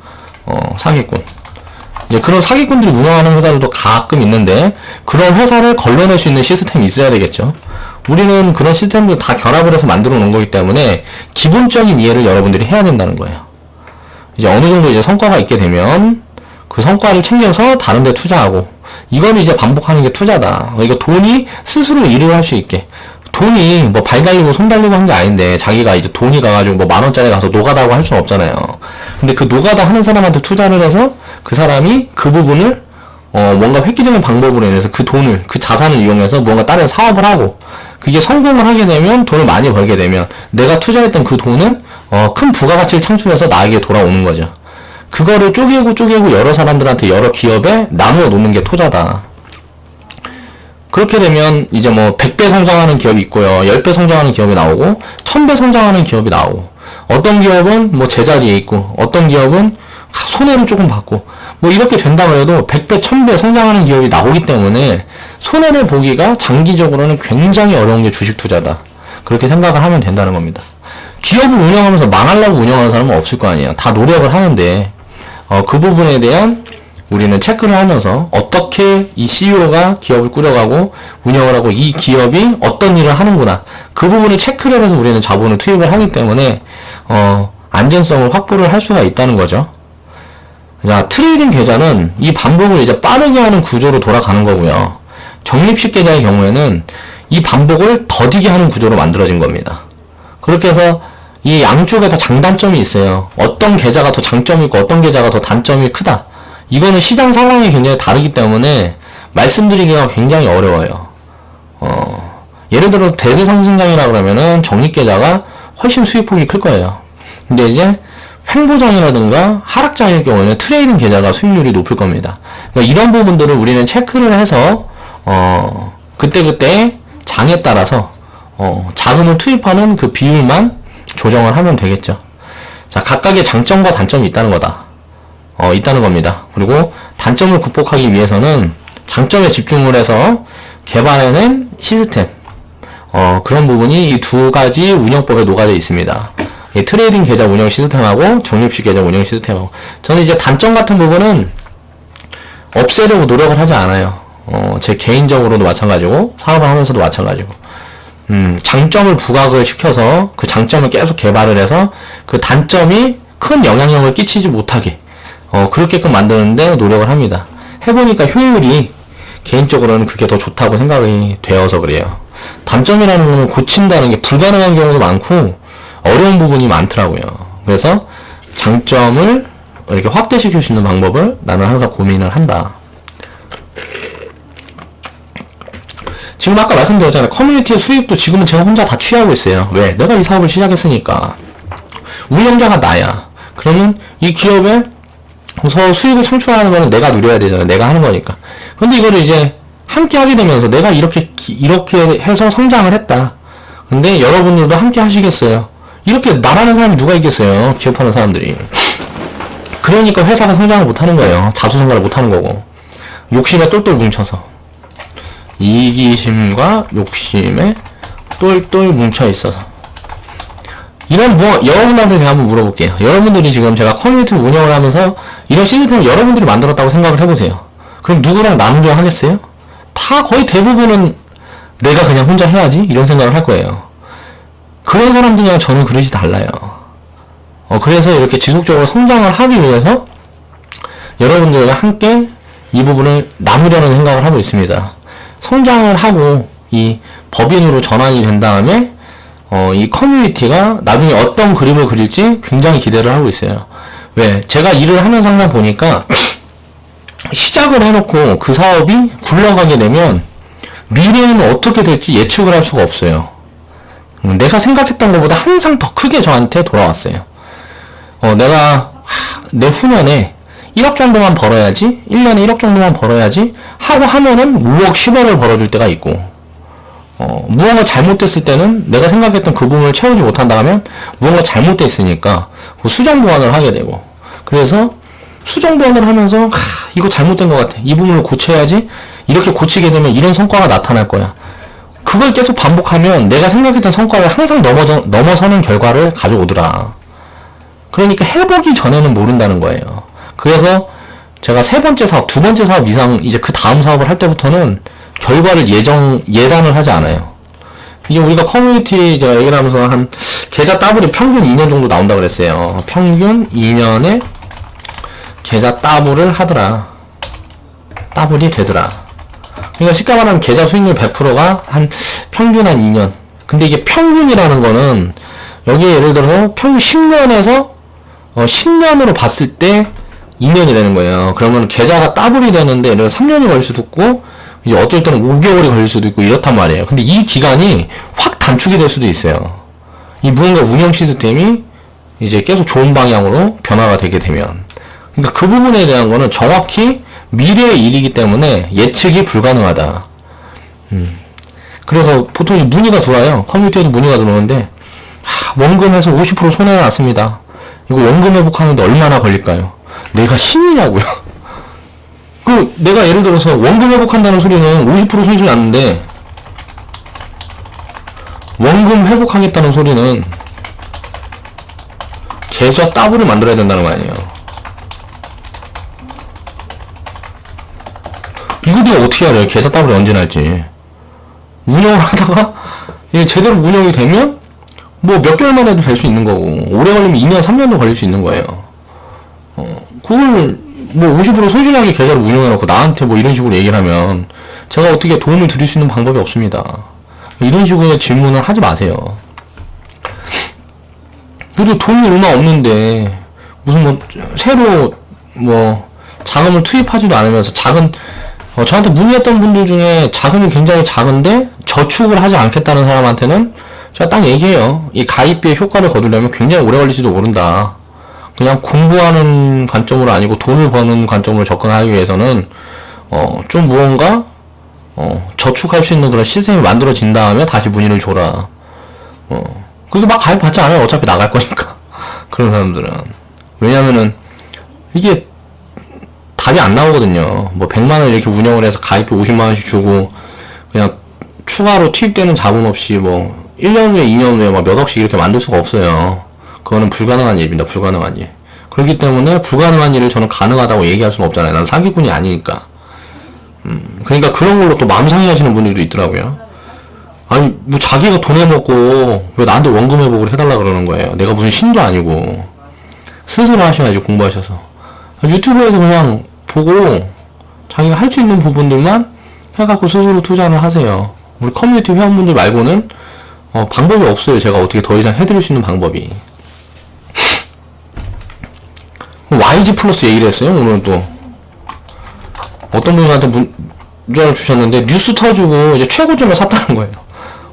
사기꾼. 이제 그런 사기꾼들이 운영하는 회사들도 가끔 있는데 그런 회사를 걸러낼 수 있는 시스템이 있어야 되겠죠. 우리는 그런 시스템도 다 결합을 해서 만들어 놓은 거기 때문에 기본적인 이해를 여러분들이 해야 된다는 거예요. 이제 어느 정도 이제 성과가 있게 되면 그 성과를 챙겨서 다른 데 투자하고 이거는 이제 반복하는 게 투자다. 이거 돈이 스스로 일을 할 수 있게. 돈이 뭐 발 달리고 손 달리고 한 게 아닌데 자기가 이제 돈이 가가지고 뭐 10,000원짜리 가서 노가다고 할 수는 없잖아요. 근데 그 노가다 하는 사람한테 투자를 해서 그 사람이 그 부분을 뭔가 획기적인 방법으로 인해서 그 돈을, 그 자산을 이용해서 뭔가 다른 사업을 하고 그게 성공을 하게 되면 돈을 많이 벌게 되면 내가 투자했던 그 돈은 큰 부가가치를 창출해서 나에게 돌아오는 거죠. 그거를 쪼개고 여러 사람들한테 여러 기업에 나누어 놓는 게 투자다. 그렇게 되면 이제 뭐 100배 성장하는 기업이 있고요. 10배 성장하는 기업이 나오고 1000배 성장하는 기업이 나오고 어떤 기업은 뭐 제자리에 있고 어떤 기업은 손해를 조금 받고 뭐 이렇게 된다고 해도 100배, 1000배 성장하는 기업이 나오기 때문에 손해를 보기가 장기적으로는 굉장히 어려운 게 주식 투자다. 그렇게 생각을 하면 된다는 겁니다. 기업을 운영하면서 망하려고 운영하는 사람은 없을 거 아니에요. 다 노력을 하는데 그 부분에 대한 우리는 체크를 하면서 어떻게 이 CEO가 기업을 꾸려가고 운영을 하고 이 기업이 어떤 일을 하는구나. 그 부분을 체크를 해서 우리는 자본을 투입을 하기 때문에 안전성을 확보를 할 수가 있다는 거죠. 자, 트레이딩 계좌는 이 반복을 이제 빠르게 하는 구조로 돌아가는 거고요. 적립식 계좌의 경우에는 이 반복을 더디게 하는 구조로 만들어진 겁니다. 그렇게 해서 이 양쪽에 다 장단점이 있어요. 어떤 계좌가 더 장점이 있고 어떤 계좌가 더 단점이 크다. 이거는 시장 상황이 굉장히 다르기 때문에 말씀드리기가 굉장히 어려워요. 예를 들어 대세상승장이라 그러면은 적립계좌가 훨씬 수익폭이 클 거예요. 근데 이제 횡보장이라든가 하락장일 경우에는 트레이딩 계좌가 수익률이 높을 겁니다. 그러니까 이런 부분들을 우리는 체크를 해서 그때그때 장에 따라서 자금을 투입하는 그 비율만 조정을 하면 되겠죠. 자, 각각의 장점과 단점이 있다는 거다. 있다는 겁니다. 그리고 단점을 극복하기 위해서는 장점에 집중을 해서 개발해낸 시스템, 그런 부분이 이 두 가지 운영법에 녹아져 있습니다. 이 트레이딩 계좌 운영 시스템하고 적립식 계좌 운영 시스템하고. 저는 이제 단점 같은 부분은 없애려고 노력을 하지 않아요. 제 개인적으로도 마찬가지고 사업을 하면서도 마찬가지고. 장점을 부각을 시켜서 그 장점을 계속 개발을 해서 그 단점이 큰 영향력을 끼치지 못하게 그렇게끔 만드는데 노력을 합니다. 해보니까 효율이 개인적으로는 그게 더 좋다고 생각이 되어서 그래요. 단점이라는 거는 고친다는 게 불가능한 경우도 많고 어려운 부분이 많더라고요. 그래서 장점을 이렇게 확대시킬 수 있는 방법을 나는 항상 고민을 한다. 지금 아까 말씀드렸잖아요. 커뮤니티의 수익도 지금은 제가 혼자 다 취하고 있어요. 왜? 내가 이 사업을 시작했으니까. 운영자가 나야. 그러면 이 기업에서 수익을 창출하는 거는 내가 누려야 되잖아요. 내가 하는 거니까. 근데 이거를 이제 함께 하게 되면서 내가 이렇게 해서 성장을 했다. 근데 여러분들도 함께 하시겠어요? 이렇게 나라는 사람이 누가 있겠어요? 기업하는 사람들이. 그러니까 회사가 성장을 못 하는 거예요. 자수성가를 못 하는 거고. 욕심에 똘똘 뭉쳐서. 이기심과 욕심에 똘똘 뭉쳐 있어서. 여러분들한테 제가 한번 물어볼게요. 여러분들이 지금 제가 커뮤니티를 운영을 하면서 이런 시스템을 여러분들이 만들었다고 생각을 해보세요. 그럼 누구랑 나누려 하겠어요? 다 거의 대부분은 내가 그냥 혼자 해야지 이런 생각을 할 거예요. 그런 사람들이랑 저는 그릇이 달라요. 그래서 이렇게 지속적으로 성장을 하기 위해서 여러분들과 함께 이 부분을 나누려는 생각을 하고 있습니다. 성장을 하고 이 법인으로 전환이 된 다음에 이 커뮤니티가 나중에 어떤 그림을 그릴지 굉장히 기대를 하고 있어요. 왜? 제가 일을 하면서 항상 보니까 시작을 해놓고 그 사업이 굴러가게 되면 미래에는 어떻게 될지 예측을 할 수가 없어요. 내가 생각했던 것보다 항상 더 크게 저한테 돌아왔어요. 내가 내 후년에 1억 정도만 벌어야지, 1년에 1억 정도만 벌어야지 하고 하면은 5억, 10억을 벌어줄 때가 있고, 무언가 잘못됐을 때는 내가 생각했던 그 부분을 채우지 못한다 하면 무언가 잘못됐으니까 그 수정 보완을 하게 되고, 그래서 수정 보완을 하면서 이거 잘못된 것 같아, 이 부분을 고쳐야지, 이렇게 고치게 되면 이런 성과가 나타날 거야. 그걸 계속 반복하면 내가 생각했던 성과를 항상 넘어서는 결과를 가져오더라. 그러니까 해보기 전에는 모른다는 거예요. 그래서 제가 세 번째 사업, 두 번째 사업 이상 이제 그 다음 사업을 할 때부터는 결과를 예단을 하지 않아요. 이게 우리가 커뮤니티 제가 얘기를 하면서 한 계좌 따블이 평균 2년 정도 나온다 그랬어요. 평균 2년에 계좌 따블을 하더라. 따블이 되더라. 그러니까 쉽게 말하면 계좌 수익률 100%가 한 평균 한 2년. 근데 이게 평균이라는 거는 여기에 예를 들어서 평균 10년에서 10년으로 봤을 때 2년이 되는 거예요. 그러면 계좌가 따블이 되는데 예를 들어 3년이 걸릴 수도 있고 이제 어쩔 때는 5개월이 걸릴 수도 있고 이렇단 말이에요. 근데 이 기간이 확 단축이 될 수도 있어요. 이 무언가 운영 시스템이 이제 계속 좋은 방향으로 변화가 되게 되면. 그러니까 그 부분에 대한 거는 정확히 미래의 일이기 때문에 예측이 불가능하다. 그래서 보통 문의가 들어와요. 커뮤니티에도 문의가 들어오는데 원금에서 50% 손해가 났습니다. 이거 원금 회복하는데 얼마나 걸릴까요? 내가 신이냐고요. 내가 예를 들어서 원금 회복한다는 소리는 50% 손실 났는데 원금 회복하겠다는 소리는 계좌 따블을 만들어야 된다는 거 아니에요. 이거 내가 어떻게 알아요? 계좌 따블이 언제 날지. 운영을 하다가 이게 제대로 운영이 되면 뭐 몇 개월만 해도 될 수 있는 거고, 오래 걸리면 2년, 3년도 걸릴 수 있는 거예요. 그걸 뭐 50% 손실하게 계좌를 운영해놓고 나한테 뭐 이런 식으로 얘기를 하면 제가 어떻게 도움을 드릴 수 있는 방법이 없습니다. 이런 식으로의 질문을 하지 마세요. 그래도 돈이 얼마 없는데 무슨 뭐 새로 뭐 자금을 투입하지도 않으면서 저한테 문의했던 분들 중에 자금이 굉장히 작은데 저축을 하지 않겠다는 사람한테는 제가 딱 얘기해요. 이 가입비의 효과를 거두려면 굉장히 오래 걸릴지도 모른다. 그냥 공부하는 관점으로 아니고 돈을 버는 관점으로 접근하기 위해서는 좀 무언가 저축할 수 있는 그런 시스템이 만들어진 다음에 다시 문의를 줘라. 그게 막 가입 받지 않아요. 어차피 나갈 거니까. 그런 사람들은. 왜냐면은 이게 답이 안 나오거든요. 뭐 100만원 이렇게 운영을 해서 가입비 50만원씩 주고 그냥 추가로 투입되는 자본 없이 뭐 1년 후에 2년 후에 막 몇 억씩 이렇게 만들 수가 없어요. 그거는 불가능한 일입니다. 불가능한 일. 그렇기 때문에 불가능한 일을 저는 가능하다고 얘기할 수는 없잖아요. 난 사기꾼이 아니니까. 그러니까 그런 걸로 또 마음 상해하시는 분들도 있더라고요. 아니 뭐 자기가 돈 해먹고 왜 나한테 원금 회복을 해달라 그러는 거예요. 내가 무슨 신도 아니고. 스스로 하셔야지, 공부하셔서. 유튜브에서 그냥 보고 자기가 할 수 있는 부분들만 해갖고 스스로 투자를 하세요. 우리 커뮤니티 회원분들 말고는 방법이 없어요. 제가 어떻게 더 이상 해드릴 수 있는 방법이. YG 플러스 얘기를 했어요. 오늘 또 어떤 분한테 문자를 주셨는데 뉴스 터주고 이제 최고점에 샀다는 거예요.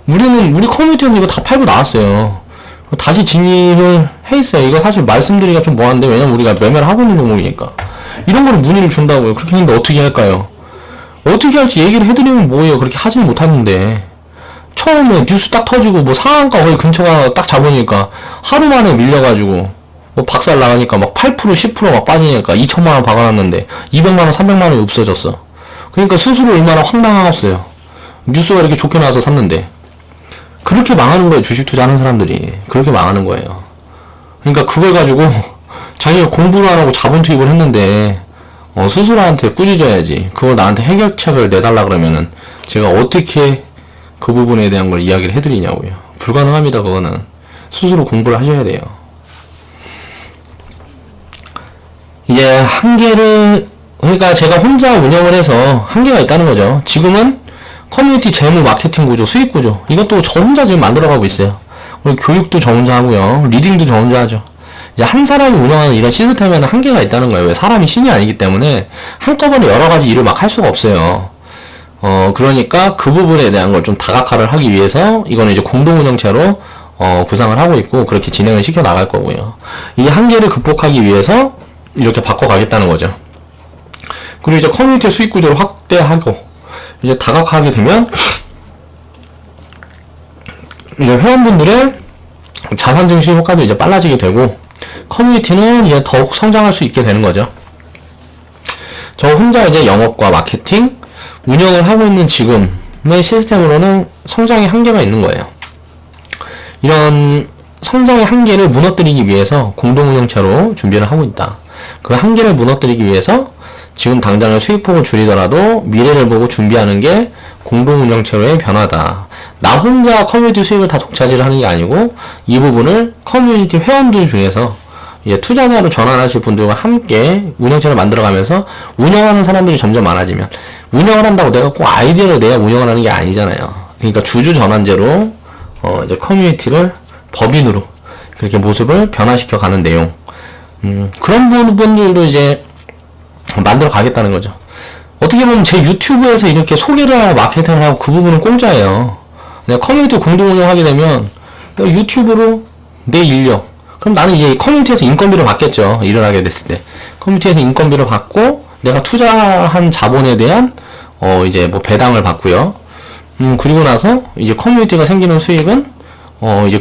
우리 커뮤니티에서 이거 다 팔고 나왔어요. 다시 진입을 해 있어요. 이거 사실 말씀드리기가 좀 뭐한데, 왜냐면 우리가 매매를 하고 있는 종목이니까. 이런 거를 문의를 준다고요. 그렇게 했는데 어떻게 할까요? 어떻게 할지 얘기를 해드리면 뭐예요. 그렇게 하지는 못하는데. 처음에 뉴스 딱 터지고 뭐 상한가 거의 근처가 딱 잡으니까 하루 만에 밀려가지고 뭐 박살 나가니까 막 8% 10%막 빠지니까 2천만원 박아놨는데 200만원 300만원이 없어졌어. 그러니까 스스로 얼마나 황당하겠어요. 뉴스가 이렇게 좋게 나와서 샀는데. 그렇게 망하는 거예요. 주식 투자하는 사람들이. 그렇게 망하는 거예요. 그러니까 그걸 가지고 자기가 공부를 안 하고 자본 투입을 했는데 스스로한테 꾸짖어야지. 그걸 나한테 해결책을 내달라 그러면은 제가 어떻게 그 부분에 대한 걸 이야기를 해드리냐고요. 불가능합니다. 그거는 스스로 공부를 하셔야 돼요. 이제 한계를, 그러니까 제가 혼자 운영을 해서 한계가 있다는 거죠. 지금은 커뮤니티 재무 마케팅 구조, 수익 구조, 이것도 저 혼자 지금 만들어가고 있어요. 그리고 교육도 저 혼자 하고요. 리딩도 저 혼자 하죠. 이제 한 사람이 운영하는 이런 시스템에는 한계가 있다는 거예요. 왜? 사람이 신이 아니기 때문에 한꺼번에 여러 가지 일을 막 할 수가 없어요. 그러니까 그 부분에 대한 걸 좀 다각화를 하기 위해서 이거는 이제 공동운영체로 구상을 하고 있고 그렇게 진행을 시켜 나갈 거고요. 이 한계를 극복하기 위해서 이렇게 바꿔가겠다는 거죠. 그리고 이제 커뮤니티 수익 구조를 확대하고 이제 다각화하게 되면 이제 회원분들의 자산 증식 효과도 이제 빨라지게 되고 커뮤니티는 이제 더욱 성장할 수 있게 되는 거죠. 저 혼자 이제 영업과 마케팅 운영을 하고 있는 지금의 시스템으로는 성장의 한계가 있는 거예요. 이런 성장의 한계를 무너뜨리기 위해서 공동운영체로 준비를 하고 있다. 그 한계를 무너뜨리기 위해서 지금 당장의 수익폭을 줄이더라도 미래를 보고 준비하는 게 공동운영체로의 변화다. 나 혼자 커뮤니티 수익을 다 독차지를 하는 게 아니고 이 부분을 커뮤니티 회원들 중에서 이제 투자자로 전환하실 분들과 함께 운영체를 만들어가면서 운영하는 사람들이 점점 많아지면 운영을 한다고 내가 꼭 아이디어를 내야 운영을 하는 게 아니잖아요. 그러니까 주주 전환제로 이제 커뮤니티를 법인으로 그렇게 모습을 변화시켜 가는 내용. 그런 부분들도 이제 만들어 가겠다는 거죠. 어떻게 보면 제 유튜브에서 이렇게 소개를 하고 마케팅을 하고 그 부분은 공짜예요. 내가 커뮤니티 공동 운영하게 되면 유튜브로 내 인력, 그럼 나는 이제 커뮤니티에서 인건비를 받겠죠. 일을 하게 됐을 때 커뮤니티에서 인건비를 받고 내가 투자한 자본에 대한 이제 뭐 배당을 받고요. 그리고 나서 이제 커뮤니티가 생기는 수익은 이제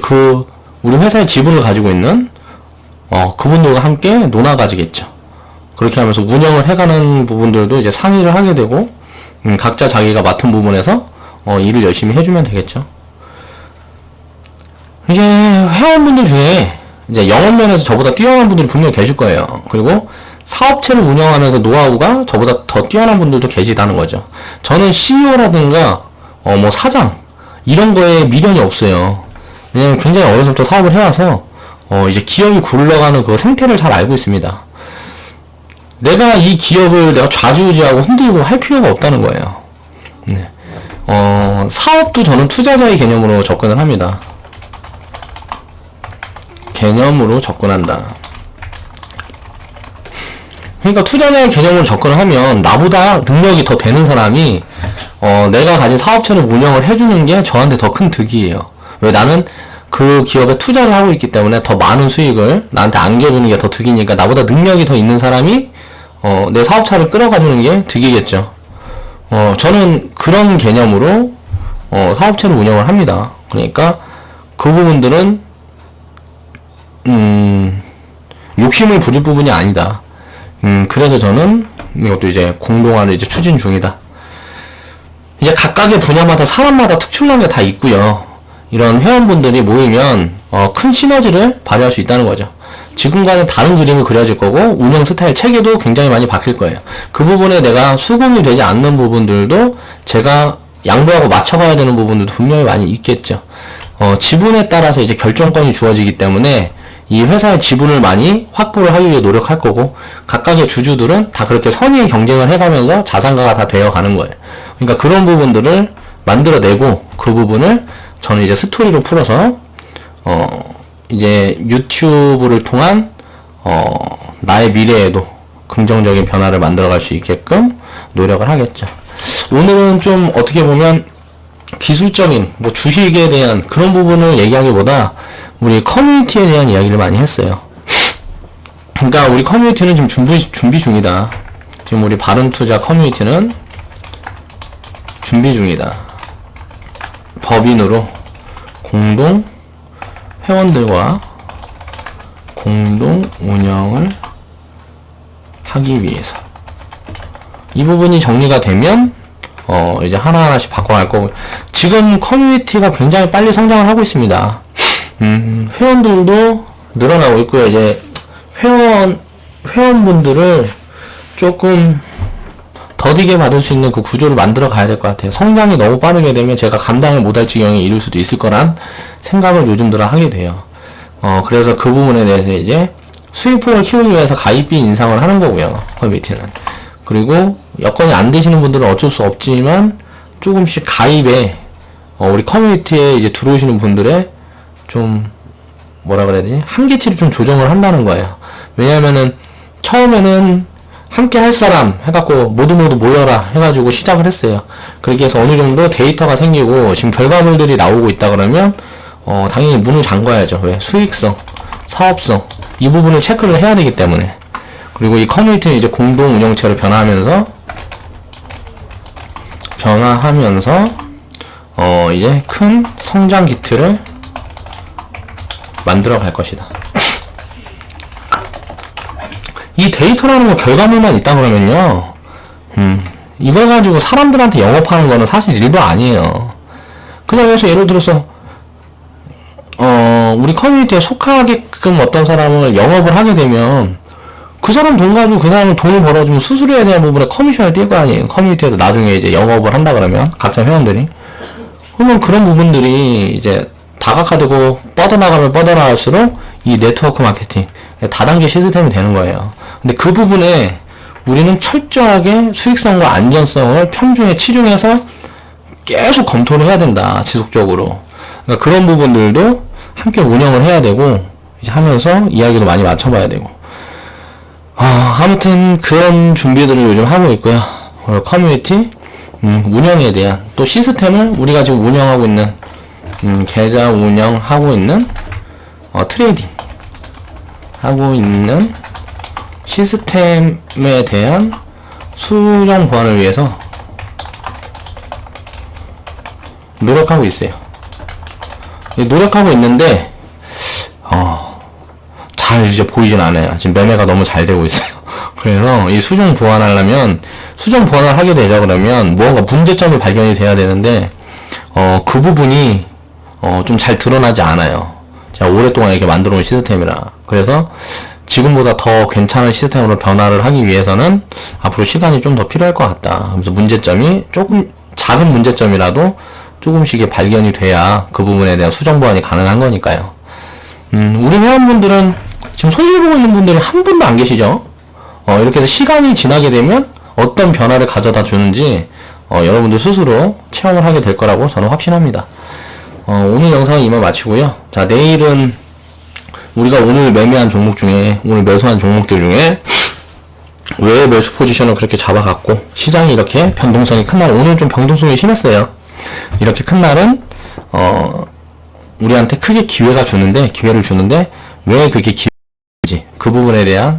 우리 회사의 지분을 가지고 있는 그분들과 함께 논아 가지겠죠. 그렇게 하면서 운영을 해가는 부분들도 이제 상의를 하게 되고 각자 자기가 맡은 부분에서 일을 열심히 해주면 되겠죠. 이제 회원분들 중에 이제 영업면에서 저보다 뛰어난 분들이 분명히 계실 거예요. 그리고 사업체를 운영하면서 노하우가 저보다 더 뛰어난 분들도 계시다는 거죠. 저는 CEO라든가 뭐 사장 이런 거에 미련이 없어요. 왜냐면 굉장히 어려서부터 사업을 해와서 이제 기업이 굴러가는 그 생태를 잘 알고 있습니다. 내가 이 기업을 내가 좌지우지하고 흔들고 할 필요가 없다는 거예요. 네. 사업도 저는 투자자의 개념으로 접근을 합니다. 개념으로 접근한다. 그러니까 투자자의 개념으로 접근을 하면 나보다 능력이 더 되는 사람이 내가 가진 사업체를 운영을 해주는 게 저한테 더 큰 득이에요. 왜? 나는 그 기업에 투자를 하고 있기 때문에 더 많은 수익을 나한테 안겨주는 게 더 득이니까 나보다 능력이 더 있는 사람이 내 사업차를 끌어가주는 게 득이겠죠. 저는 그런 개념으로 사업체를 운영을 합니다. 그러니까 그 부분들은 욕심을 부릴 부분이 아니다. 그래서 저는 이것도 이제 공동화를 이제 추진 중이다. 이제 각각의 분야마다 사람마다 특출난 게 다 있고요. 이런 회원분들이 모이면 큰 시너지를 발휘할 수 있다는 거죠. 지금과는 다른 그림이 그려질 거고 운영 스타일 체계도 굉장히 많이 바뀔 거예요. 그 부분에 내가 수긍이 되지 않는 부분들도 제가 양보하고 맞춰가야 되는 부분들도 분명히 많이 있겠죠. 지분에 따라서 이제 결정권이 주어지기 때문에 이 회사의 지분을 많이 확보를 하기 위해 노력할 거고 각각의 주주들은 다 그렇게 선의의 경쟁을 해가면서 자산가가 다 되어가는 거예요. 그러니까 그런 부분들을 만들어내고 그 부분을 저는 이제 스토리로 풀어서 이제 유튜브를 통한 나의 미래에도 긍정적인 변화를 만들어갈 수 있게끔 노력을 하겠죠. 오늘은 좀 어떻게 보면 기술적인 뭐 주식에 대한 그런 부분을 얘기하기보다 우리 커뮤니티에 대한 이야기를 많이 했어요. 그러니까 우리 커뮤니티는 지금 준비 중이다. 지금 우리 바른투자 커뮤니티는 준비 중이다. 법인으로 공동 회원들과 공동 운영을 하기 위해서 이 부분이 정리가 되면 이제 하나하나씩 바꿔갈 거고, 지금 커뮤니티가 굉장히 빨리 성장을 하고 있습니다. 회원들도 늘어나고 있고요. 이제 회원분들을 조금 더디게 받을 수 있는 그 구조를 만들어 가야 될 것 같아요. 성장이 너무 빠르게 되면 제가 감당을 못할 지경에 이를 수도 있을 거란 생각을 요즘 들어 하게 돼요. 그래서 그 부분에 대해서 이제 수익폭을 키우기 위해서 가입비 인상을 하는 거고요. 커뮤니티는. 그리고 여건이 안 되시는 분들은 어쩔 수 없지만 조금씩 가입에 우리 커뮤니티에 이제 들어오시는 분들의 좀 뭐라 그래야 되지? 한계치를 좀 조정을 한다는 거예요. 왜냐면은 처음에는 함께 할 사람 해갖고 모두 모여라 해가지고 시작을 했어요. 그렇게 해서 어느 정도 데이터가 생기고 지금 결과물들이 나오고 있다 그러면 당연히 문을 잠가야죠. 왜? 수익성, 사업성 이 부분을 체크를 해야 되기 때문에. 그리고 이 커뮤니티는 이제 공동 운영체로 변화하면서 이제 큰 성장 기틀을 만들어 갈 것이다. 이 데이터라는 거 결과물만 있다 그러면요, 이걸 가지고 사람들한테 영업하는 거는 사실 일도 아니에요. 그냥 해서 예를 들어서 우리 커뮤니티에 속하게끔 어떤 사람을 영업을 하게 되면 그 사람 돈 가지고 그 사람은 돈을 벌어주면 수수료에 대한 부분에 커미션을 뛸 거 아니에요. 커뮤니티에서 나중에 이제 영업을 한다 그러면 각자 회원들이, 그러면 그런 부분들이 이제 다각화되고 뻗어나가면 뻗어나갈수록 이 네트워크 마케팅 다단계 시스템이 되는 거예요. 근데 그 부분에 우리는 철저하게 수익성과 안전성을 편중에 치중해서 계속 검토를 해야 된다, 지속적으로. 그러니까 그런 부분들도 함께 운영을 해야 되고 이제 하면서 이야기도 많이 맞춰봐야 되고, 아무튼 그런 준비들을 요즘 하고 있고요. 커뮤니티 운영에 대한 또 시스템을 우리가 지금 운영하고 있는 계좌 운영하고 있는 트레이딩 하고 있는 시스템에 대한 수정 보완을 위해서 노력하고 있어요. 노력하고 있는데 잘 이제 보이진 않아요. 지금 매매가 너무 잘 되고 있어요. 그래서 이 수정 보완하려면, 수정 보완을 하게 되려 그러면 무언가 문제점이 발견이 돼야 되는데 그 부분이 좀 잘 드러나지 않아요. 제가 오랫동안 이렇게 만들어 온 시스템이라. 그래서 지금보다 더 괜찮은 시스템으로 변화를 하기 위해서는 앞으로 시간이 좀 더 필요할 것 같다. 그래서 문제점이 조금 작은 문제점이라도 조금씩 발견이 돼야 그 부분에 대한 수정 보완이 가능한 거니까요. 우리 회원분들은 지금 손실 보고 있는 분들이 한 분도 안 계시죠? 이렇게 해서 시간이 지나게 되면 어떤 변화를 가져다 주는지 여러분들 스스로 체험을 하게 될 거라고 저는 확신합니다. 오늘 영상은 이만 마치고요. 자, 내일은 우리가 오늘 매매한 종목 중에, 오늘 매수한 종목들 중에 왜 매수 포지션을 그렇게 잡아갔고 시장이 이렇게 변동성이 큰 날, 오늘 좀 변동성이 심했어요. 이렇게 큰 날은 우리한테 크게 기회를 주는데 왜 그게 기회인지 그 부분에 대한